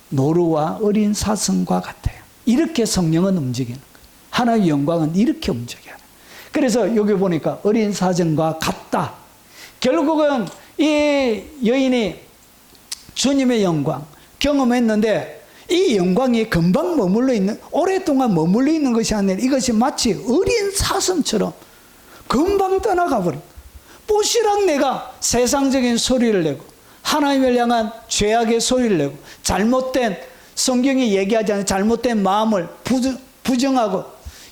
노루와 어린 사슴과 같아요. 이렇게 성령은 움직이는 거예요. 하나님의 영광은 이렇게 움직여요. 그래서 여기 보니까 어린 사슴과 같다. 결국은 이 여인이 주님의 영광 경험했는데 이 영광이 금방 머물러 있는, 오랫동안 머물러 있는 것이 아니라 이것이 마치 어린 사슴처럼 금방 떠나가 버린. 뽀시락 내가 세상적인 소리를 내고 하나님을 향한 죄악의 소리를 내고 잘못된, 성경이 얘기하지 않는 잘못된 마음을 부정하고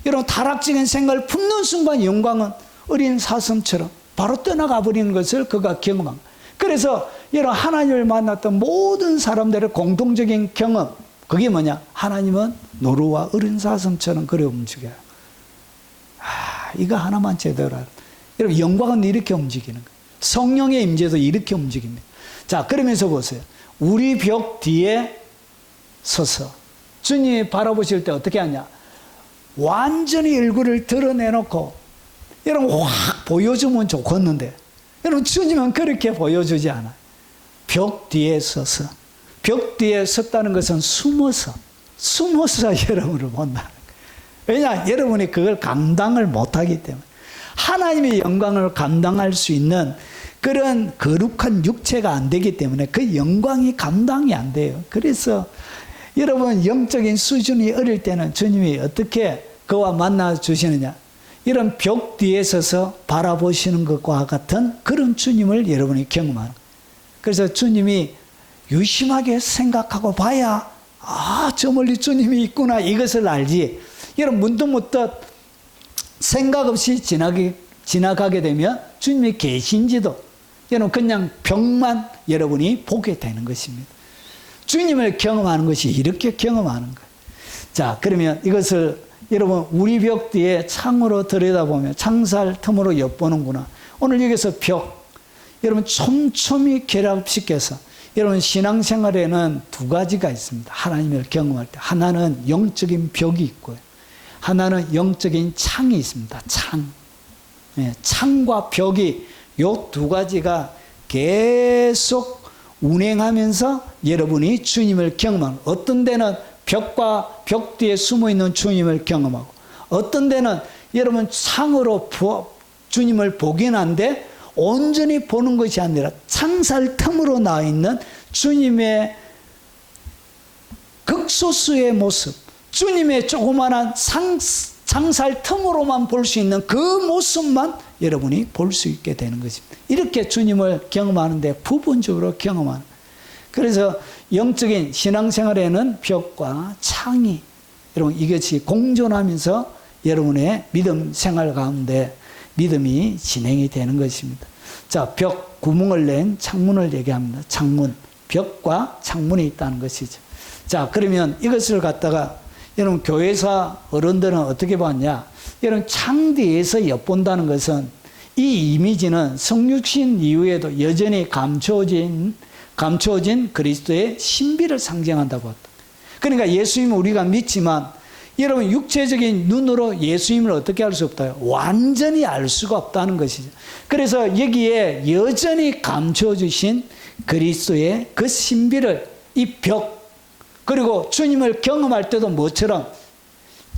이런 타락적인 생각을 품는 순간 영광은 어린 사슴처럼 바로 떠나가 버리는 것을 그가 경험한 거예요. 그래서 이런 하나님을 만났던 모든 사람들의 공통적인 경험, 그게 뭐냐? 하나님은 노루와 어린 사슴처럼 그래 움직여요. 이거 하나만 제대로 알아. 여러분 영광은 이렇게 움직이는 거예요. 성령의 임재도 이렇게 움직입니다. 자, 그러면서 보세요. 우리 벽 뒤에 서서 주님이 바라보실 때 어떻게 하냐? 완전히 얼굴을 드러내놓고 여러분 확 보여주면 좋겠는데 여러분 주님은 그렇게 보여주지 않아요. 벽 뒤에 서서, 벽 뒤에 섰다는 것은 숨어서 여러분을 본다는 거예요. 왜냐? 여러분이 그걸 감당을 못하기 때문에. 하나님의 영광을 감당할 수 있는 그런 거룩한 육체가 안 되기 때문에 그 영광이 감당이 안 돼요. 그래서 여러분 영적인 수준이 어릴 때는 주님이 어떻게 그와 만나 주시느냐? 이런 벽 뒤에 서서 바라보시는 것과 같은 그런 주님을 여러분이 경험하는 거예요. 그래서 주님이 유심하게 생각하고 봐야 저 멀리 주님이 있구나 이것을 알지. 여러분 문득문득 생각 없이 지나가게 되면 주님이 계신지도 여러분 그냥 벽만 여러분이 보게 되는 것입니다. 주님을 경험하는 것이 이렇게 경험하는 거예요. 자, 그러면 이것을 여러분 우리 벽 뒤에 창으로 들여다보면 창살 틈으로 엿보는구나. 오늘 여기서 벽, 여러분 촘촘히 결합시켜서 여러분 신앙생활에는 두 가지가 있습니다. 하나님을 경험할 때 하나는 영적인 벽이 있고요. 하나는 영적인 창이 있습니다. 창. 창과 벽이 요 두 가지가 계속 운행하면서 여러분이 주님을 경험하는, 어떤 데는 벽과 벽 뒤에 숨어있는 주님을 경험하고 어떤 데는 여러분 창으로 주님을 보긴 한데 온전히 보는 것이 아니라 창살 틈으로 나와 있는 주님의 극소수의 모습, 주님의 조그마한 창살 틈으로만 볼 수 있는 그 모습만 여러분이 볼 수 있게 되는 것입니다. 이렇게 주님을 경험하는데 부분적으로 경험하는. 그래서 영적인 신앙생활에는 벽과 창이 여러분 이것이 공존하면서 여러분의 믿음 생활 가운데 믿음이 진행이 되는 것입니다. 자, 벽, 구멍을 낸 창문을 얘기합니다. 창문, 벽과 창문이 있다는 것이죠. 자, 그러면 이것을 갖다가 여러분 교회사 어른들은 어떻게 봤냐? 여러분 창 뒤에서 엿본다는 것은 이 이미지는 성육신 이후에도 여전히 감춰진 그리스도의 신비를 상징한다고 했다. 그러니까 예수님을 우리가 믿지만 여러분 육체적인 눈으로 예수님을 어떻게 알 수 없다? 완전히 알 수가 없다는 것이죠. 그래서 여기에 여전히 감춰주신 그리스도의 그 신비를 이 벽, 그리고 주님을 경험할 때도 뭐처럼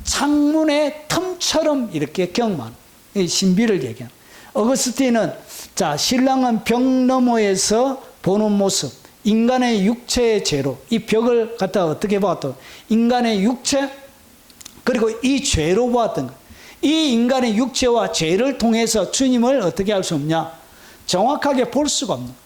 창문의 틈처럼 이렇게 경험하는 이 신비를 얘기하는. 어거스틴은 자, 신랑은 벽 너머에서 보는 모습, 인간의 육체의 죄로 이 벽을 갖다가 어떻게 보았던 인간의 육체 그리고 이 죄로 보았던 거예요. 이 인간의 육체와 죄를 통해서 주님을 어떻게 할 수 없냐? 정확하게 볼 수가 없는 거예요.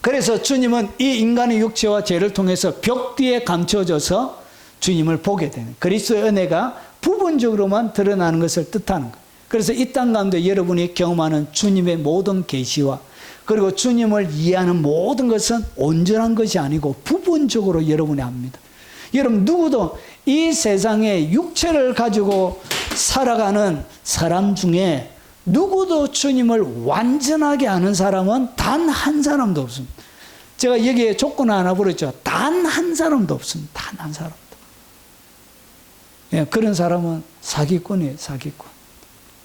그래서 주님은 이 인간의 육체와 죄를 통해서 벽 뒤에 감춰져서 주님을 보게 되는 그리스도의 은혜가 부분적으로만 드러나는 것을 뜻하는 거예요. 그래서 이 땅 가운데 여러분이 경험하는 주님의 모든 계시와 그리고 주님을 이해하는 모든 것은 온전한 것이 아니고 부분적으로 여러분이 압니다. 여러분 누구도 이 세상에 육체를 가지고 살아가는 사람 중에 누구도 주님을 완전하게 아는 사람은 단 한 사람도 없습니다. 제가 여기에 조건 하나 부르죠. 단 한 사람도 없습니다. 단 한 사람도. 예, 그런 사람은 사기꾼이에요. 사기꾼.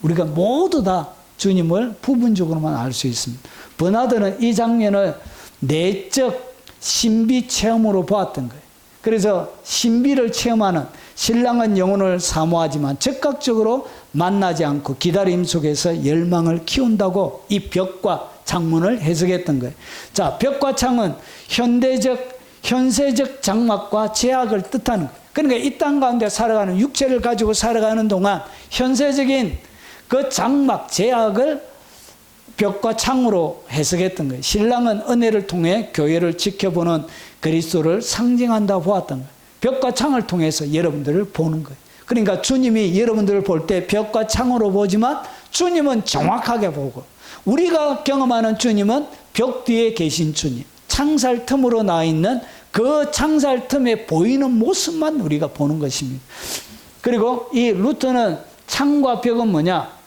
우리가 모두 다 주님을 부분적으로만 알 수 있습니다. 버나드는 이 장면을 내적 신비 체험으로 보았던 거예요. 그래서 신비를 체험하는 신랑은 영혼을 사모하지만 즉각적으로 만나지 않고 기다림 속에서 열망을 키운다고 이 벽과 창문을 해석했던 거예요. 자, 벽과 창은 현세적 장막과 제약을 뜻하는 거예요. 그러니까 이 땅 가운데 살아가는 육체를 가지고 살아가는 동안 현세적인 그 장막, 제약을 벽과 창으로 해석했던 거예요. 신랑은 은혜를 통해 교회를 지켜보는 그리스도를 상징한다 보았던 거예요. 벽과 창을 통해서 여러분들을 보는 거예요. 그러니까 주님이 여러분들을 볼 때 벽과 창으로 보지만 주님은 정확하게 보고 우리가 경험하는 주님은 벽 뒤에 계신 주님, 창살 틈으로 나와 있는 그 창살 틈에 보이는 모습만 우리가 보는 것입니다. 그리고 이 루터는 창과 벽은 뭐냐?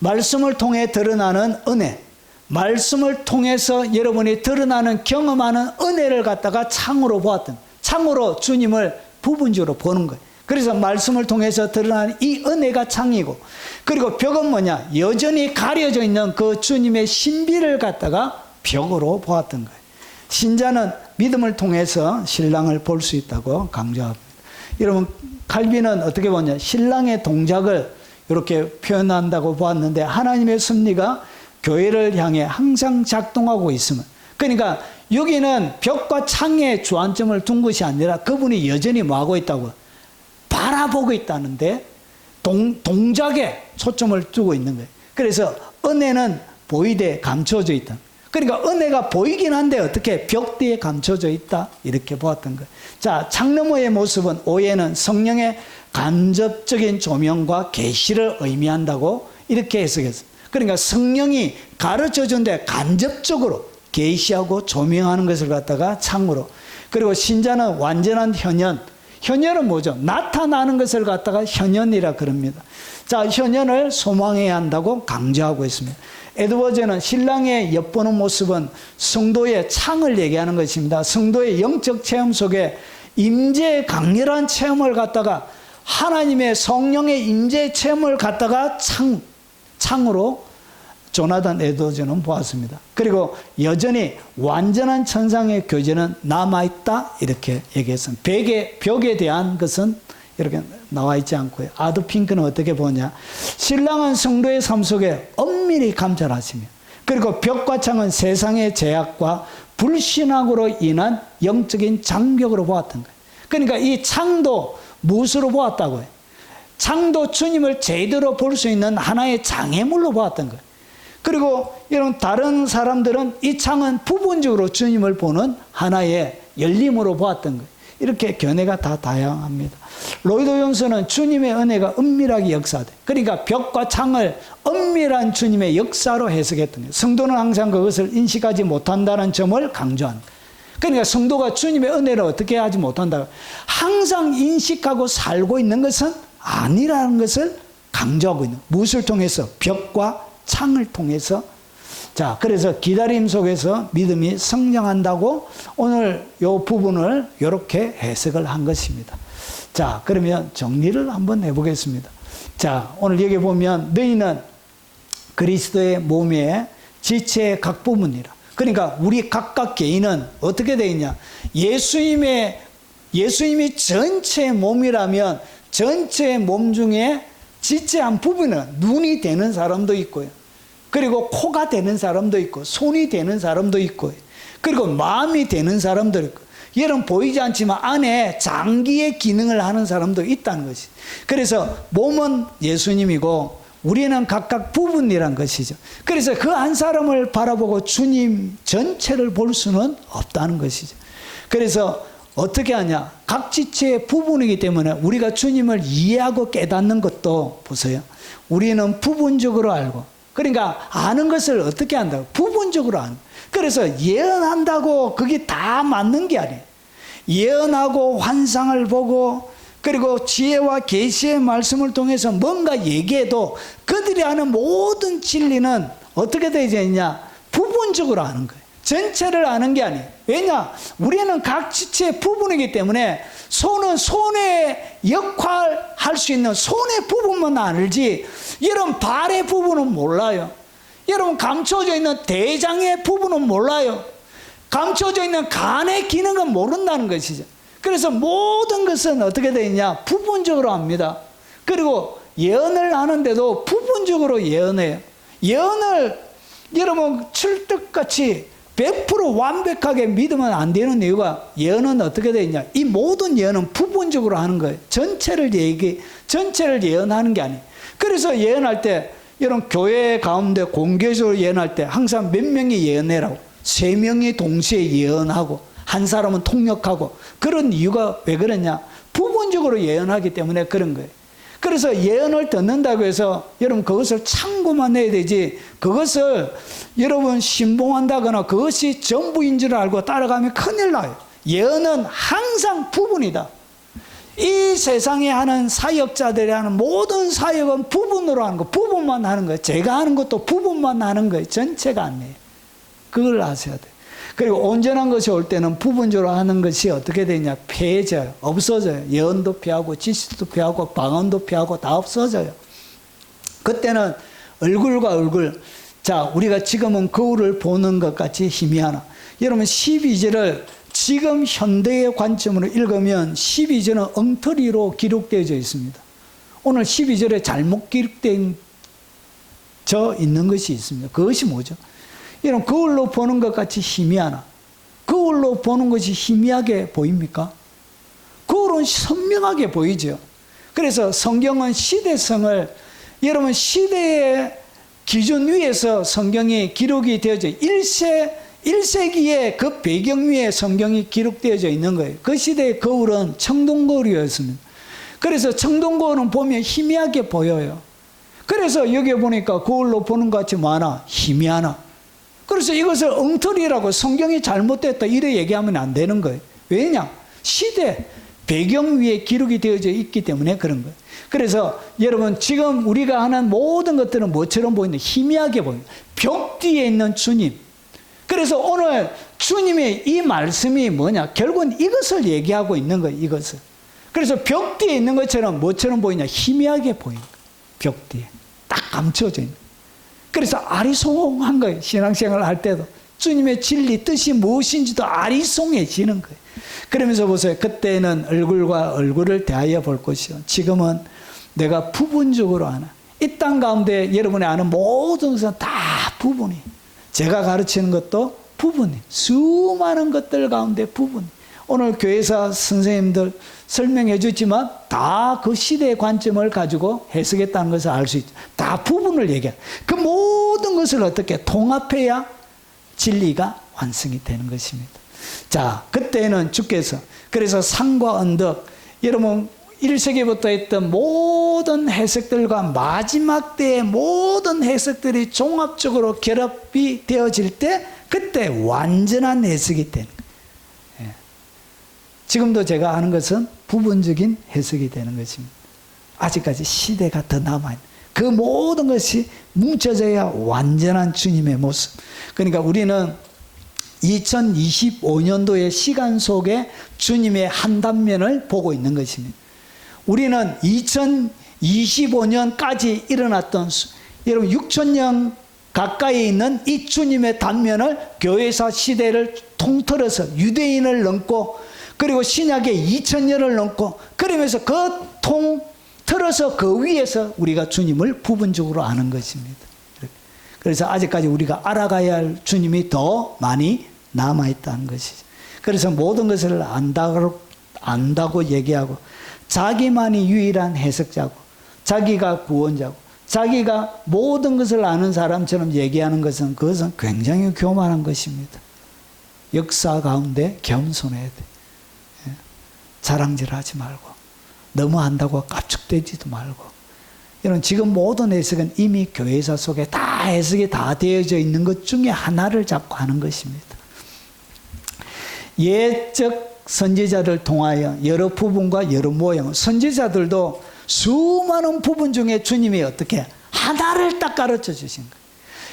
말씀을 통해 드러나는 은혜, 말씀을 통해서 여러분이 드러나는 경험하는 은혜를 갖다가 창으로 보았던, 창으로 주님을 부분적으로 보는 거예요. 그래서 말씀을 통해서 드러나는 이 은혜가 창이고, 그리고 벽은 뭐냐? 여전히 가려져 있는 그 주님의 신비를 갖다가 벽으로 보았던 거예요. 신자는 믿음을 통해서 신랑을 볼 수 있다고 강조합니다. 여러분, 칼빈은 어떻게 보냐? 신랑의 동작을 이렇게 표현한다고 보았는데 하나님의 섭리가 교회를 향해 항상 작동하고 있으면, 그러니까 여기는 벽과 창에 주안점을 둔 것이 아니라 그분이 여전히 뭐하고 있다고? 바라보고 있다는데 동작에 초점을 두고 있는 거예요. 그래서 은혜는 보이되 감춰져 있다. 그러니까 은혜가 보이긴 한데 어떻게 벽 뒤에 감춰져 있다, 이렇게 보았던 거예요. 자, 창 너머의 모습은 오해는 성령의 간접적인 조명과 계시를 의미한다고 이렇게 해석했어요. 그러니까 성령이 가르쳐준데 간접적으로 계시하고 조명하는 것을 갖다가 창으로. 그리고 신자는 완전한 현현, 현현은 뭐죠? 나타나는 것을 갖다가 현현이라 그럽니다. 자, 현현을 소망해야 한다고 강조하고 있습니다. 에드워즈는 신랑의 엿보는 모습은 성도의 창을 얘기하는 것입니다. 성도의 영적 체험 속에 임재의 강렬한 체험을 갖다가 하나님의 성령의 임재 체험을 갖다가 창으로 조나단 에드워즈는 보았습니다. 그리고 여전히 완전한 천상의 교제는 남아있다, 이렇게 얘기했습니다. 벽에 대한 것은 이렇게 나와 있지 않고요. 아드 핑크는 어떻게 보냐? 신랑은 성도의 삶 속에 엄밀히 감찰하시며, 그리고 벽과 창은 세상의 제약과 불신앙으로 인한 영적인 장벽으로 보았던 거예요. 그러니까 이 창도 무엇으로 보았다고요? 창도 주님을 제대로 볼 수 있는 하나의 장애물로 보았던 거예요. 그리고 이런 다른 사람들은 이 창은 부분적으로 주님을 보는 하나의 열림으로 보았던 거예요. 이렇게 견해가 다 다양합니다. 로이드 존스는 주님의 은혜가 은밀하게 역사돼. 그러니까 벽과 창을 은밀한 주님의 역사로 해석했던 거예요. 성도는 항상 그것을 인식하지 못한다는 점을 강조한 거예요. 그러니까 성도가 주님의 은혜를 어떻게 하지 못한다? 항상 인식하고 살고 있는 것은 아니라는 것을 강조하고 있는 거예요. 무엇을 통해서? 벽과 창을 통해서. 자, 그래서 기다림 속에서 믿음이 성장한다고 오늘 이 부분을 이렇게 해석을 한 것입니다. 자, 그러면 정리를 한번 해보겠습니다. 자, 오늘 여기 보면 너희는 그리스도의 몸의 지체의 각 부분이라. 그러니까 우리 각각 개인은 어떻게 되어 있냐? 예수님이 전체의 몸이라면 전체의 몸 중에 지체 한 부분은 눈이 되는 사람도 있고요. 그리고 코가 되는 사람도 있고 손이 되는 사람도 있고 그리고 마음이 되는 사람도 있고 여러분 보이지 않지만 안에 장기의 기능을 하는 사람도 있다는 것이. 그래서 몸은 예수님이고 우리는 각각 부분이란 것이죠. 그래서 그 한 사람을 바라보고 주님 전체를 볼 수는 없다는 것이죠. 그래서 어떻게 하냐? 각 지체의 부분이기 때문에 우리가 주님을 이해하고 깨닫는 것도 보세요. 우리는 부분적으로 알고, 그러니까 아는 것을 어떻게 한다고? 부분적으로 아는. 그래서 예언한다고 그게 다 맞는 게 아니에요. 예언하고 환상을 보고 그리고 지혜와 계시의 말씀을 통해서 뭔가 얘기해도 그들이 아는 모든 진리는 어떻게 되어 있냐? 부분적으로 아는 거예요. 전체를 아는 게 아니에요. 왜냐? 우리는 각 지체의 부분이기 때문에 손은 손의 역할 할 수 있는 손의 부분만 알지 여러분 발의 부분은 몰라요. 여러분 감춰져 있는 대장의 부분은 몰라요. 감춰져 있는 간의 기능은 모른다는 것이죠. 그래서 모든 것은 어떻게 되어 있냐? 부분적으로 합니다. 그리고 예언을 하는데도 부분적으로 예언해요. 예언을 여러분 철떡같이 100% 완벽하게 믿으면 안 되는 이유가 예언은 어떻게 되어 있냐? 이 모든 예언은 부분적으로 하는 거예요. 전체를 예언하는 게 아니에요. 그래서 예언할 때 여러분 교회 가운데 공개적으로 예언할 때 항상 몇 명이 예언해라고 3명이 동시에 예언하고 한 사람은 통역하고 그런 이유가 왜 그러냐? 부분적으로 예언하기 때문에 그런 거예요. 그래서 예언을 듣는다고 해서 여러분 그것을 참고만 해야 되지 그것을 여러분 신봉한다거나 그것이 전부인 줄 알고 따라가면 큰일 나요. 예언은 항상 부분이다. 이 세상에 하는 사역자들이 하는 모든 사역은 부분으로 하는 거, 부분만 하는 거예요. 제가 하는 것도 부분만 하는 거예요. 전체가 아니에요. 그걸 아셔야 돼요. 그리고 온전한 것이 올 때는 부분적으로 하는 것이 어떻게 되냐? 폐해져요. 없어져요. 예언도 피하고 지식도 피하고 방언도 피하고 다 없어져요. 그때는 얼굴과 얼굴, 자 우리가 지금은 거울을 보는 것 같이 희미하나. 여러분 12절을 지금 현대의 관점으로 읽으면 12절은 엉터리로 기록되어져 있습니다. 오늘 12절에 잘못 기록되어 있는 것이 있습니다. 그것이 뭐죠? 여러분 거울로 보는 것 같이 희미하나? 거울로 보는 것이 희미하게 보입니까? 거울은 선명하게 보이죠. 그래서 성경은 시대성을 여러분 시대의 기준 위에서 성경이 기록이 되어져 1세기에 그 배경 위에 성경이 기록되어져 있는 거예요. 그 시대의 거울은 청동거울이었습니다. 그래서 청동거울은 보면 희미하게 보여요. 그래서 여기 보니까 거울로 보는 것 같이 많아 희미하나. 그래서 이것을 엉터리라고 성경이 잘못됐다 이래 얘기하면 안 되는 거예요. 왜냐? 시대 배경 위에 기록이 되어져 있기 때문에 그런 거예요. 그래서 여러분 지금 우리가 하는 모든 것들은 뭐처럼 보이는데 희미하게 보입니다. 벽 뒤에 있는 주님. 그래서 오늘 주님의 이 말씀이 뭐냐? 결국은 이것을 얘기하고 있는 거예요. 이것을. 그래서 벽 뒤에 있는 것처럼 뭐처럼 보이냐? 희미하게 보이는 거예요. 벽 뒤에. 딱 감춰져 있는 거예요. 그래서 아리송한 거예요. 신앙생활을 할 때도. 주님의 진리, 뜻이 무엇인지도 아리송해지는 거예요. 그러면서 보세요. 그때는 얼굴과 얼굴을 대하여 볼 것이요. 지금은 내가 부분적으로 아나. 이 땅 가운데 여러분이 아는 모든 것은 다 부분이. 제가 가르치는 것도 부분이. 수많은 것들 가운데 부분이. 오늘 교회사 선생님들 설명해 주지만 다 그 시대의 관점을 가지고 해석했다는 것을 알 수 있죠. 다 부분을 얘기해. 그 모든 것을 어떻게 통합해야 진리가 완성이 되는 것입니다. 자, 그때는 주께서 그래서 산과 언덕 여러분 1세기부터 했던 모든 해석들과 마지막 때의 모든 해석들이 종합적으로 결합이 되어질 때 그때 완전한 해석이 되는 거예요. 지금도 제가 하는 것은 부분적인 해석이 되는 것입니다. 아직까지 시대가 더 남아있는 그 모든 것이 뭉쳐져야 완전한 주님의 모습. 그러니까 우리는 2025년도의 시간 속에 주님의 한 단면을 보고 있는 것입니다. 우리는 2025년까지 일어났던 여러분 6,000년 가까이 있는 이 주님의 단면을 교회사 시대를 통틀어서 유대인을 넘고 그리고 신약의 2000년을 넘고 그러면서 그 통틀어서 그 위에서 우리가 주님을 부분적으로 아는 것입니다. 그래서 아직까지 우리가 알아가야 할 주님이 더 많이 남아있다는 것이죠. 그래서 모든 것을 안다고 얘기하고 자기만이 유일한 해석자고 자기가 구원자고 자기가 모든 것을 아는 사람처럼 얘기하는 것은 그것은 굉장히 교만한 것입니다. 역사 가운데 겸손해야 돼. 자랑질하지 말고 너무 안다고 깝죽대지도 말고. 이런 지금 모든 해석은 이미 교회사 속에 다 해석이 다 되어져 있는 것 중에 하나를 잡고 하는 것입니다. 예적 선지자를 통하여 여러 부분과 여러 모양, 선지자들도 수많은 부분 중에 주님이 어떻게 하나를 딱 가르쳐 주신 거예요.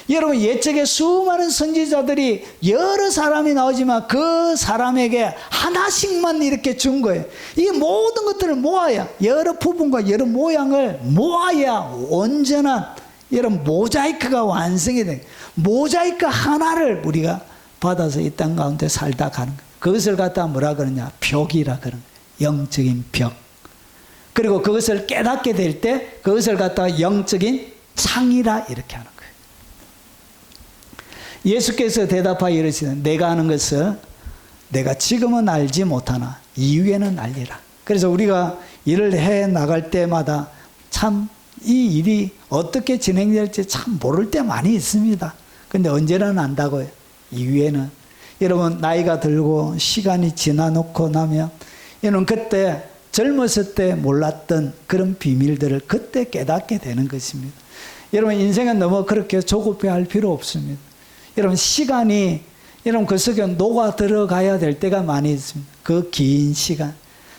여러분, 예적에 수많은 선지자들이 여러 사람이 나오지만 그 사람에게 하나씩만 이렇게 준 거예요. 이 모든 것들을 모아야, 여러 부분과 여러 모양을 모아야 온전한 이런 모자이크가 완성이 돼요. 모자이크 하나를 우리가 받아서 이 땅 가운데 살다 가는 거예요. 그것을 갖다 뭐라 그러냐? 벽이라 그러는 거예요. 영적인 벽. 그리고 그것을 깨닫게 될 때 그것을 갖다가 영적인 창이라 이렇게 하는 거예요. 예수께서 대답하여 이르시되 내가 하는 것을 내가 지금은 알지 못하나 이후에는 알리라. 그래서 우리가 일을 해 나갈 때마다 참 이 일이 어떻게 진행될지 참 모를 때 많이 있습니다. 근데 언제는 안다고요. 이후에는. 여러분, 나이가 들고 시간이 지나놓고 나면 여러분 그때 젊었을 때 몰랐던 그런 비밀들을 그때 깨닫게 되는 것입니다. 여러분, 인생은 너무 그렇게 조급해할 필요 없습니다. 여러분, 시간이 여러분 그 속에 녹아 들어가야 될 때가 많이 있습니다. 그 긴 시간,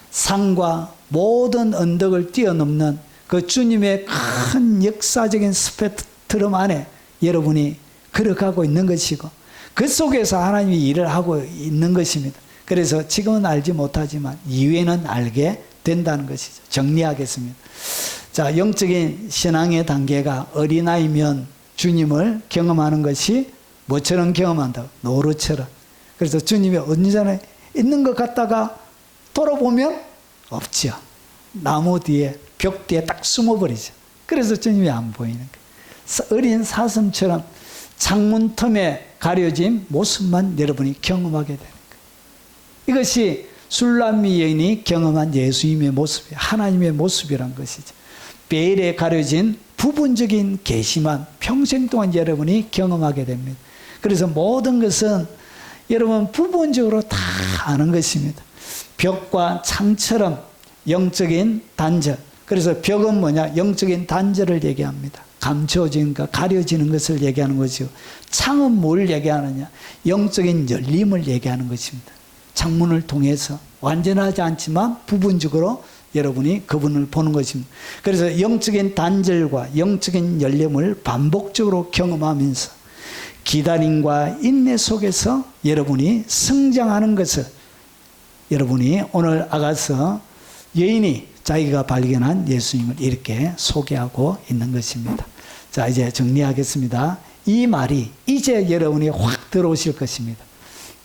산과 모든 언덕을 뛰어넘는 그 주님의 큰 역사적인 스펙트럼 안에 여러분이 걸어가고 있는 것이고 그 속에서 하나님이 일을 하고 있는 것입니다. 그래서 지금은 알지 못하지만 이후에는 알게 된다는 것이죠. 정리하겠습니다. 자, 영적인 신앙의 단계가 어린아이면 주님을 경험하는 것이 뭐처럼 경험한다고? 노루처럼. 그래서 주님이 언제나 있는 것 같다가 돌아보면 없죠. 나무 뒤에, 벽 뒤에 딱 숨어버리죠. 그래서 주님이 안 보이는 거예요. 어린 사슴처럼 창문 틈에 가려진 모습만 여러분이 경험하게 되는 거예요. 이것이 술람미 여인이 경험한 예수님의 모습이 하나님의 모습이란 것이죠. 베일에 가려진 부분적인 계시만 평생 동안 여러분이 경험하게 됩니다. 그래서 모든 것은 여러분 부분적으로 다 아는 것입니다. 벽과 창처럼 영적인 단절. 그래서 벽은 뭐냐? 영적인 단절을 얘기합니다. 감춰진가 가려지는 것을 얘기하는 것이고, 창은 뭘 얘기하느냐? 영적인 열림을 얘기하는 것입니다. 창문을 통해서 완전하지 않지만 부분적으로 여러분이 그분을 보는 것입니다. 그래서 영적인 단절과 영적인 열림을 반복적으로 경험하면서 기다림과 인내 속에서 여러분이 성장하는 것을 여러분이 오늘 아가서 여인이 자기가 발견한 예수님을 이렇게 소개하고 있는 것입니다. 자, 이제 정리하겠습니다. 이 말이 이제 여러분이 확 들어오실 것입니다.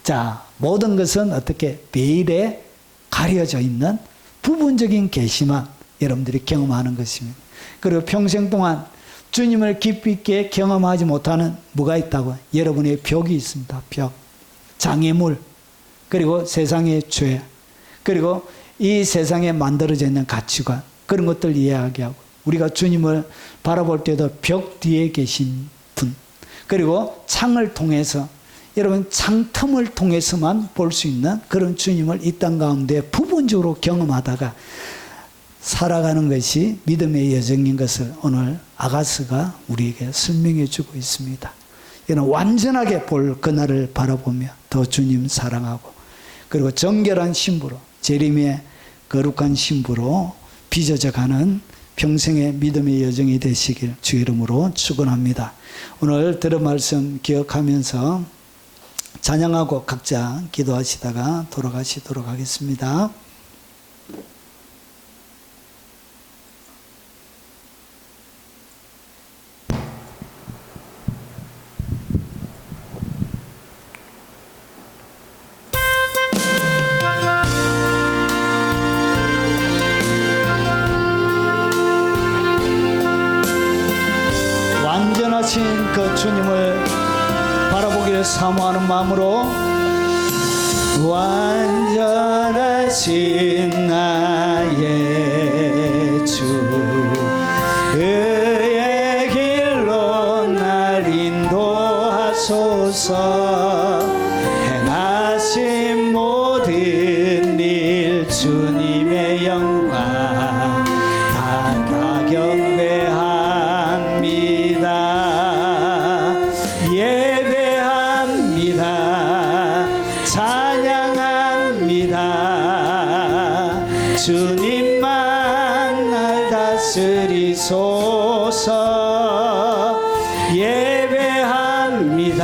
자, 모든 것은 어떻게 베일에 가려져 있는 부분적인 계시만 여러분들이 경험하는 것입니다. 그리고 평생 동안 주님을 깊이 있게 경험하지 못하는 뭐가 있다고? 여러분의 벽이 있습니다. 벽, 장애물, 그리고 세상의 죄, 그리고 이 세상에 만들어져 있는 가치관, 그런 것들 이야기하고, 우리가 주님을 바라볼 때도 벽 뒤에 계신 분, 그리고 창을 통해서 여러분 창틈을 통해서만 볼 수 있는 그런 주님을 이 땅 가운데 부분적으로 경험하다가 살아가는 것이 믿음의 여정인 것을 오늘 아가스가 우리에게 설명해 주고 있습니다. 이는 완전하게 볼 그날을 바라보며 더 주님 사랑하고, 그리고 정결한 신부로, 재림의 거룩한 신부로 빚어져 가는 평생의 믿음의 여정이 되시길 주 이름으로 축원합니다. 오늘 들은 말씀 기억하면서 찬양하고 각자 기도하시다가 돌아가시도록 하겠습니다. 완전하신 그 주님을 바라보기를 사모하는 마음으로 완전하신 나의 주 그의 길로 날 인도하소서 행하신 모든 일 주님의 영광 다 경배합니다 예배합니다 찬양합니다 주님만 날 다스리소서 예배합니다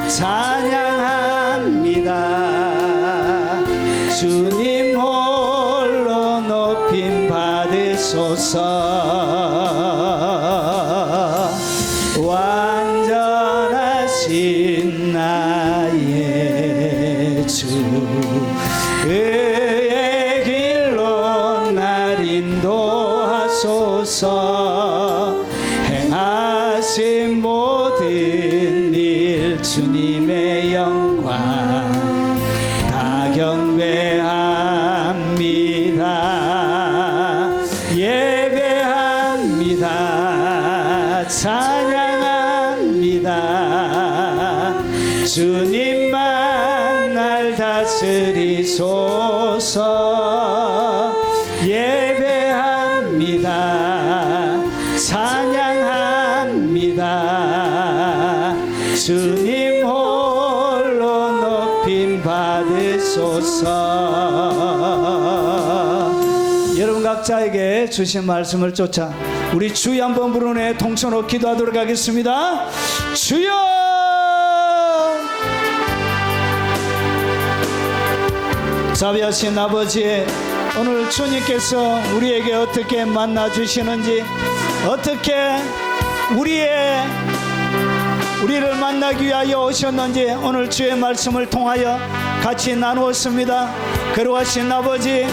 찬양합니다 주님 홀로 높임 받으소서 완전하신 나의 주 그의 길로 날 인도하소서 행하신 모든 일 주님의 영광 다 경배합니다 예배합니다 찬양합니다 주님만 날 다스리소서 예배합니다 찬양합니다 주님 홀로 높임 받으소서 여러분 각자에게 주신 말씀을 쫓아 우리 주여 한번 부르네 통성으로 기도하도록 하겠습니다 주여 자비하신 아버지 오늘 주님께서 우리에게 어떻게 만나 주시는지 어떻게 우리를 만나기 위하여 오셨는지 오늘 주의 말씀을 통하여 같이 나누었습니다. 거룩하신 아버지